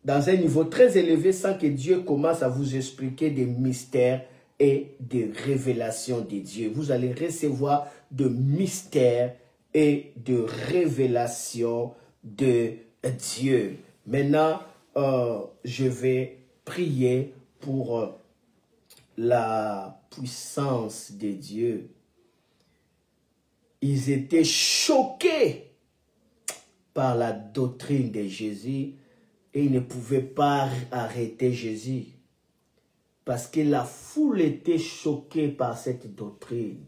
dans un niveau très élevé sans que Dieu commence à vous expliquer des mystères et des révélations de Dieu. Vous allez recevoir de mystères et de révélations de Dieu. Maintenant, je vais prier pour la puissance de Dieu. Ils étaient choqués par la doctrine de Jésus et ils ne pouvaient pas arrêter Jésus parce que la foule était choquée par cette doctrine.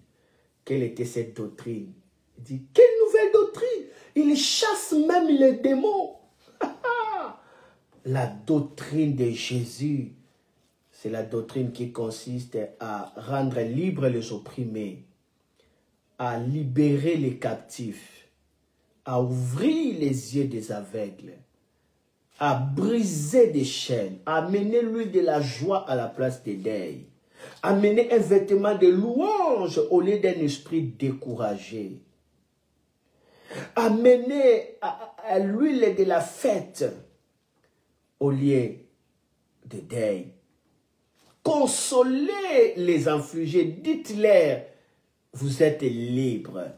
Quelle était cette doctrine? Il dit, quelle nouvelle doctrine? Il chasse même les démons. La doctrine de Jésus, c'est la doctrine qui consiste à rendre libres les opprimés, à libérer les captifs, à ouvrir les yeux des aveugles, à briser des chaînes, à amener lui de la joie à la place des deuils, amener un vêtement de louange au lieu d'un esprit découragé, amener à l'huile de la fête au lieu de deuil. Consolez les affligés, dites-leur, vous êtes libres.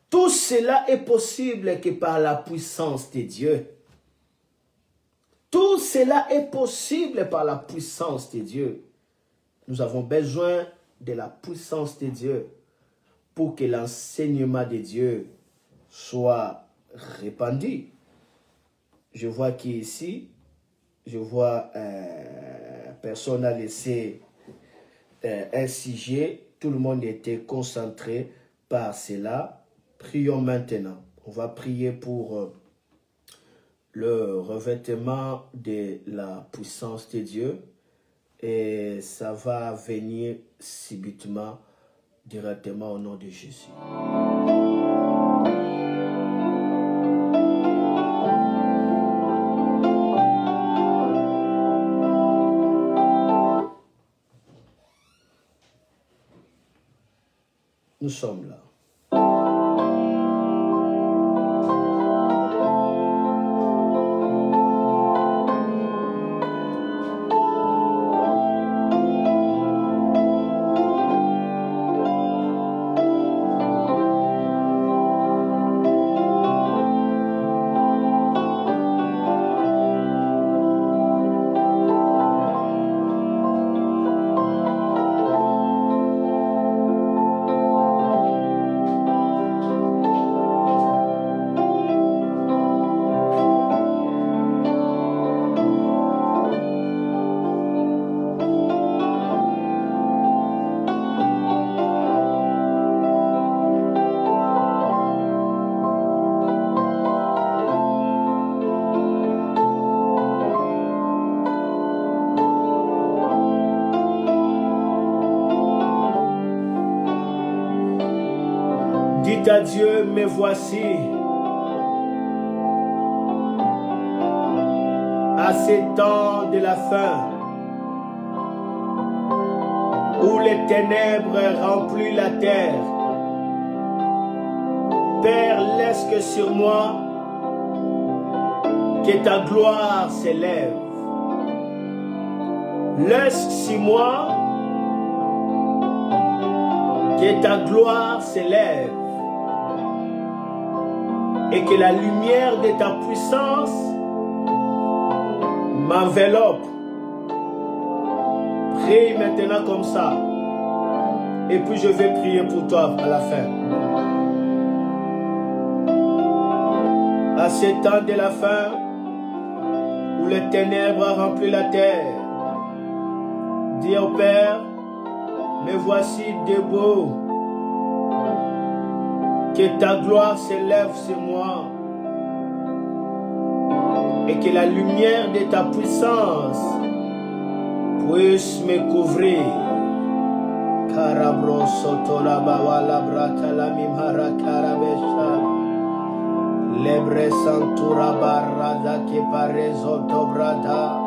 Tout cela est possible que par la puissance de Dieu. Tout cela est possible par la puissance de Dieu. Nous avons besoin de la puissance de Dieu pour que l'enseignement de Dieu soit répandu. Je vois qu'ici, je vois personne n'a laissé un sujet. Tout le monde était concentré par cela. Prions maintenant. On va prier pour le revêtement de la puissance de Dieu. Et ça va venir subitement, directement au nom de Jésus. Nous sommes là. Dites à Dieu, me voici. À ces temps de la fin, où les ténèbres remplissent la terre. Père, laisse que sur moi, que ta gloire s'élève. Laisse sur moi, que ta gloire s'élève. Et que la lumière de ta puissance m'enveloppe. Prie maintenant comme ça. Et puis je vais prier pour toi à la fin. À ce temps de la fin, où les ténèbres remplissent la terre, dis au Père, me voici debout. Que ta gloire s'élève sur moi et que la lumière de ta puissance puisse me couvrir. Karabro sotola bawala brata la mimhara karabesha lebre santura barada ke parezo dobrada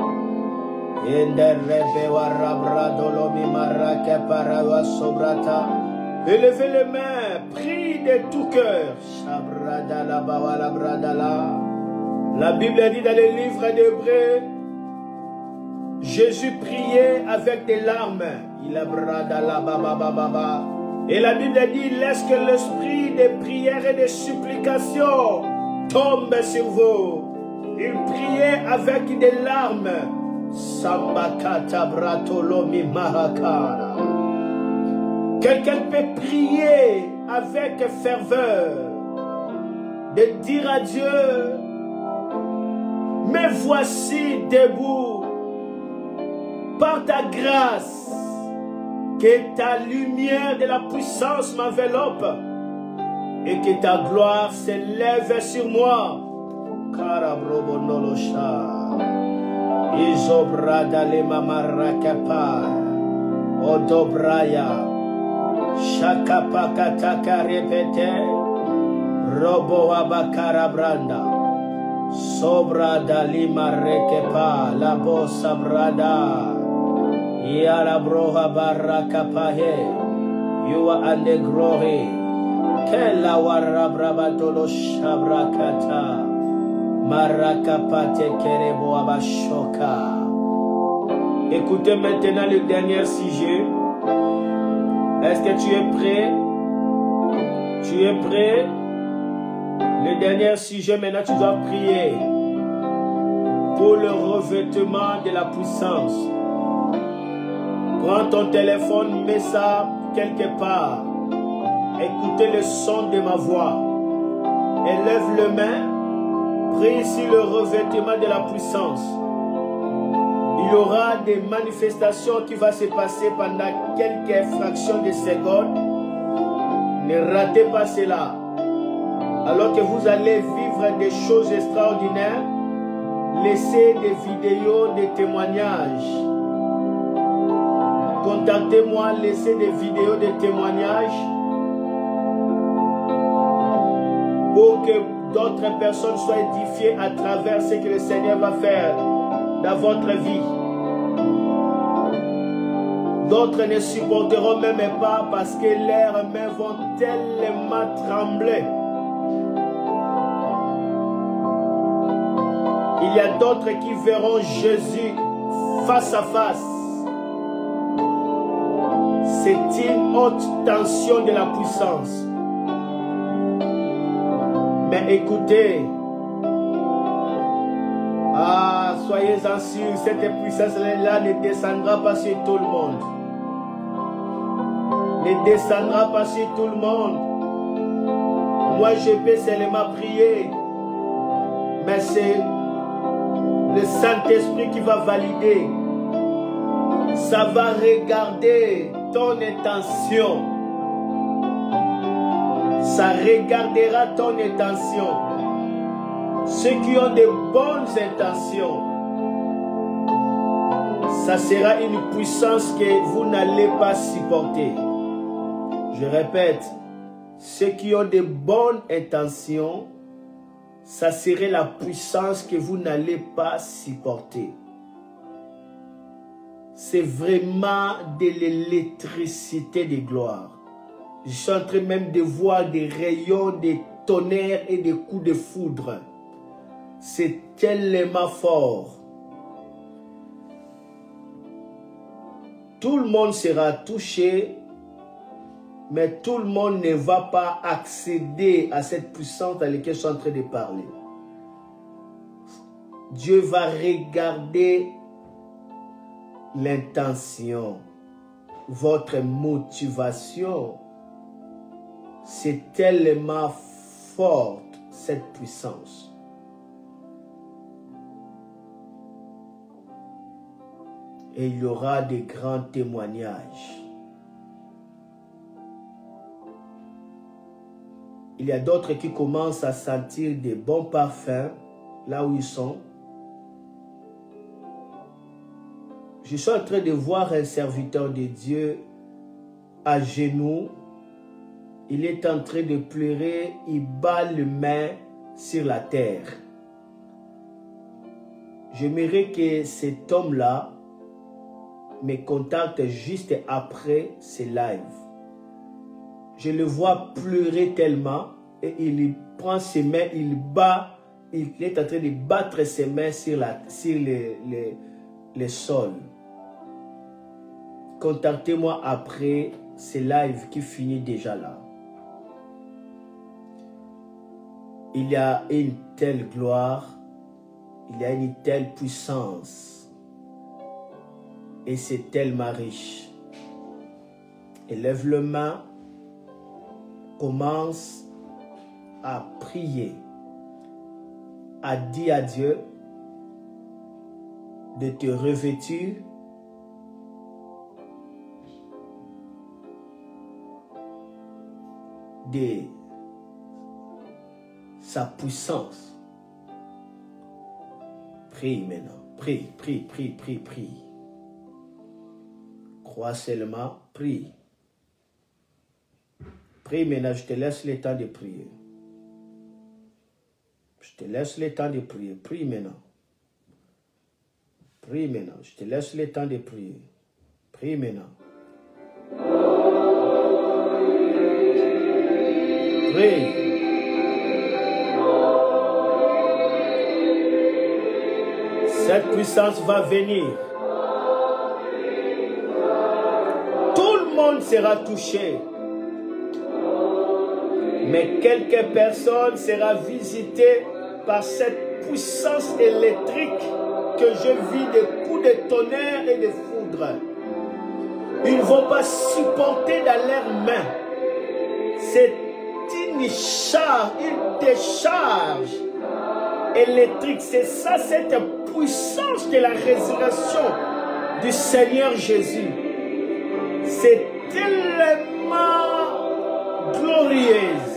ende rebe warabrado lo mimara ke parawa sobrata. Élevez les mains, prie de tout cœur. La Bible dit dans le livre d'Hébreux, Jésus priait avec des larmes. Et la Bible dit, laisse que l'esprit de prière et de supplication tombe sur vous. Il priait avec des larmes. Sambakata bratolomi mahakara. Quelqu'un peut prier avec ferveur, de dire à Dieu, me voici debout, par ta grâce, que ta lumière de la puissance m'enveloppe et que ta gloire s'élève sur moi. Karabrobonolosha, Izobrada mamarakapa, Odobraya. Shakapakataka repete Robo abakara branda Sobra dalima rekepa la bossa brada. Yara broha barakapahe. You are under glory. Kela warra brabatolo shabrakata. Marakapate kerebo abashoka. Écoutez maintenant le dernier sujet. Est-ce que tu es prêt? Tu es prêt? Le dernier sujet, maintenant tu dois prier pour le revêtement de la puissance. Prends ton téléphone, mets ça quelque part. Écoutez le son de ma voix. Élève le main. Prie sur le revêtement de la puissance. Il y aura des manifestations qui vont se passer pendant quelques fractions de secondes. Ne ratez pas cela. Alors que vous allez vivre des choses extraordinaires, laissez des vidéos, des témoignages. Contactez-moi, laissez des vidéos, des témoignages pour que d'autres personnes soient édifiées à travers ce que le Seigneur va faire dans votre vie. D'autres ne supporteront même pas parce que leurs mains vont tellement trembler. Il y a d'autres qui verront Jésus face à face. C'est une haute tension de la puissance. Mais écoutez, soyez-en sûrs, cette puissance-là ne descendra pas sur tout le monde. Ne descendra pas sur tout le monde. Moi, je peux seulement prier, mais c'est le Saint-Esprit qui va valider. Ça va regarder ton intention. Ça regardera ton intention. Ceux qui ont de bonnes intentions, ça sera une puissance que vous n'allez pas supporter. Je répète, ceux qui ont de bonnes intentions, ça serait la puissance que vous n'allez pas supporter. C'est vraiment de l'électricité de gloire. Je suis en train même de voir des rayons, des tonnerres et des coups de foudre. C'est tellement fort. Tout le monde sera touché, mais tout le monde ne va pas accéder à cette puissance dans laquelle je suis en train de parler. Dieu va regarder l'intention, votre motivation. C'est tellement forte cette puissance. Et il y aura des grands témoignages. Il y a d'autres qui commencent à sentir des bons parfums là où ils sont. Je suis en train de voir un serviteur de Dieu à genoux. Il est en train de pleurer. Il bat les mains sur la terre. J'aimerais que cet homme-là me contacte juste après ce live. Je le vois pleurer tellement et il prend ses mains, il est en train de battre ses mains sur le sol. Contactez-moi après ce live qui finit déjà là. Il y a une telle gloire, il y a une telle puissance et c'est tellement riche. Élève le main, commence à prier, à dire à Dieu de te revêtir de sa puissance. Prie maintenant. Prie, prie, prie, prie, prie. Crois seulement, prie. Prie maintenant, je te laisse le temps de prier. Je te laisse le temps de prier. Prie maintenant. Prie maintenant. Je te laisse le temps de prier. Prie maintenant. Prie. Cette puissance va venir. Tout le monde sera touché. Mais quelques personnes seront visitées par cette puissance électrique que je vis des coups de tonnerre et de foudre. Ils ne vont pas supporter dans leurs mains. C'est une charge, une décharge électrique. C'est ça, cette puissance de la résurrection du Seigneur Jésus. C'est tellement glorieuse.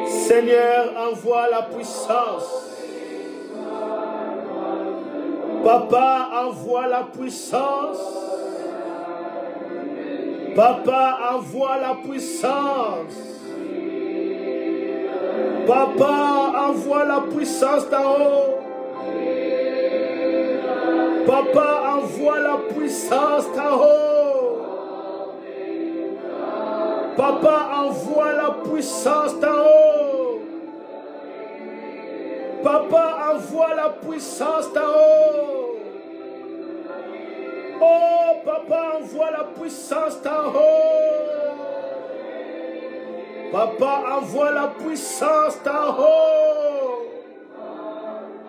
Seigneur, envoie la puissance. Papa, envoie la puissance. Papa, envoie la puissance. Papa, envoie la puissance d'en haut. Papa, envoie la puissance d'en haut. Papa, envoie la puissance d'en haut. Papa, envoie la puissance d'en haut. Oh, papa, envoie la puissance d'en haut. Papa, envoie la puissance d'en haut.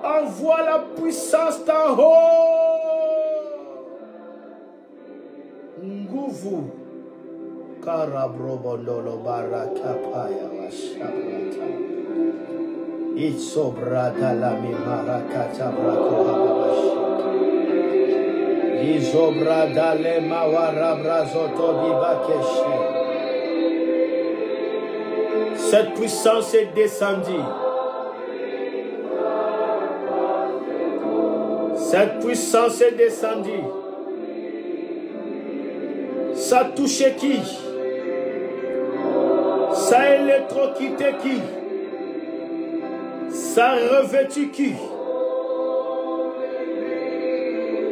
Envoie la puissance d'en haut. Nguvu. Karabrobondolo barakapaya washabrata. Itsobrata la mimarakata brakohabashiki. Izobrada le mawarabrazoto bibakeshi. Cette puissance est descendue. Cette puissance est descendue. Ça a touché qui? Ça a électrocuté qui? Ça a revêtu qui?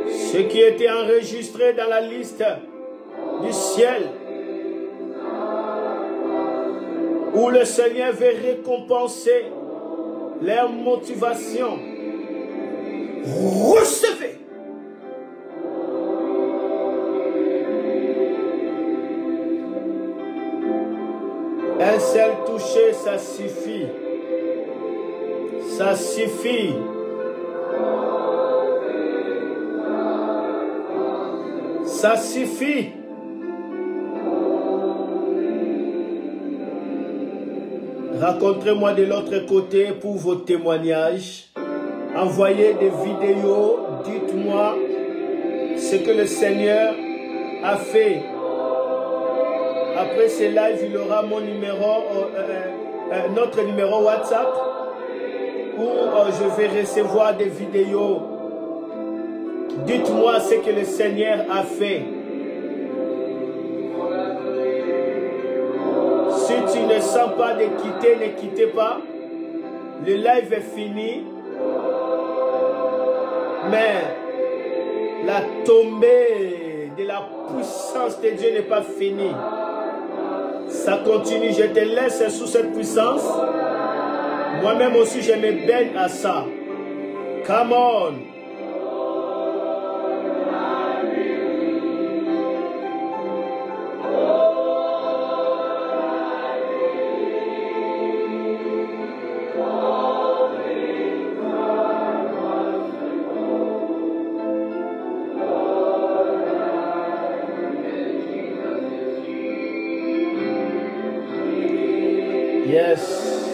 Ceux qui étaient enregistrés dans la liste du ciel, où le Seigneur veut récompenser leur motivation. Recevez. Un seul toucher, ça suffit. Ça suffit. Ça suffit. Rencontrez-moi de l'autre côté pour vos témoignages. Envoyez des vidéos. Dites-moi ce que le Seigneur a fait. Après ce live, il y aura mon numéro, notre numéro WhatsApp, où je vais recevoir des vidéos. Dites-moi ce que le Seigneur a fait. Si tu ne sens pas de quitter, ne quittez pas. Le live est fini. Mais la tombée de la puissance de Dieu n'est pas finie. Ça continue. Je te laisse sous cette puissance. Moi-même aussi, je me baigne à ça. Come on. Yes.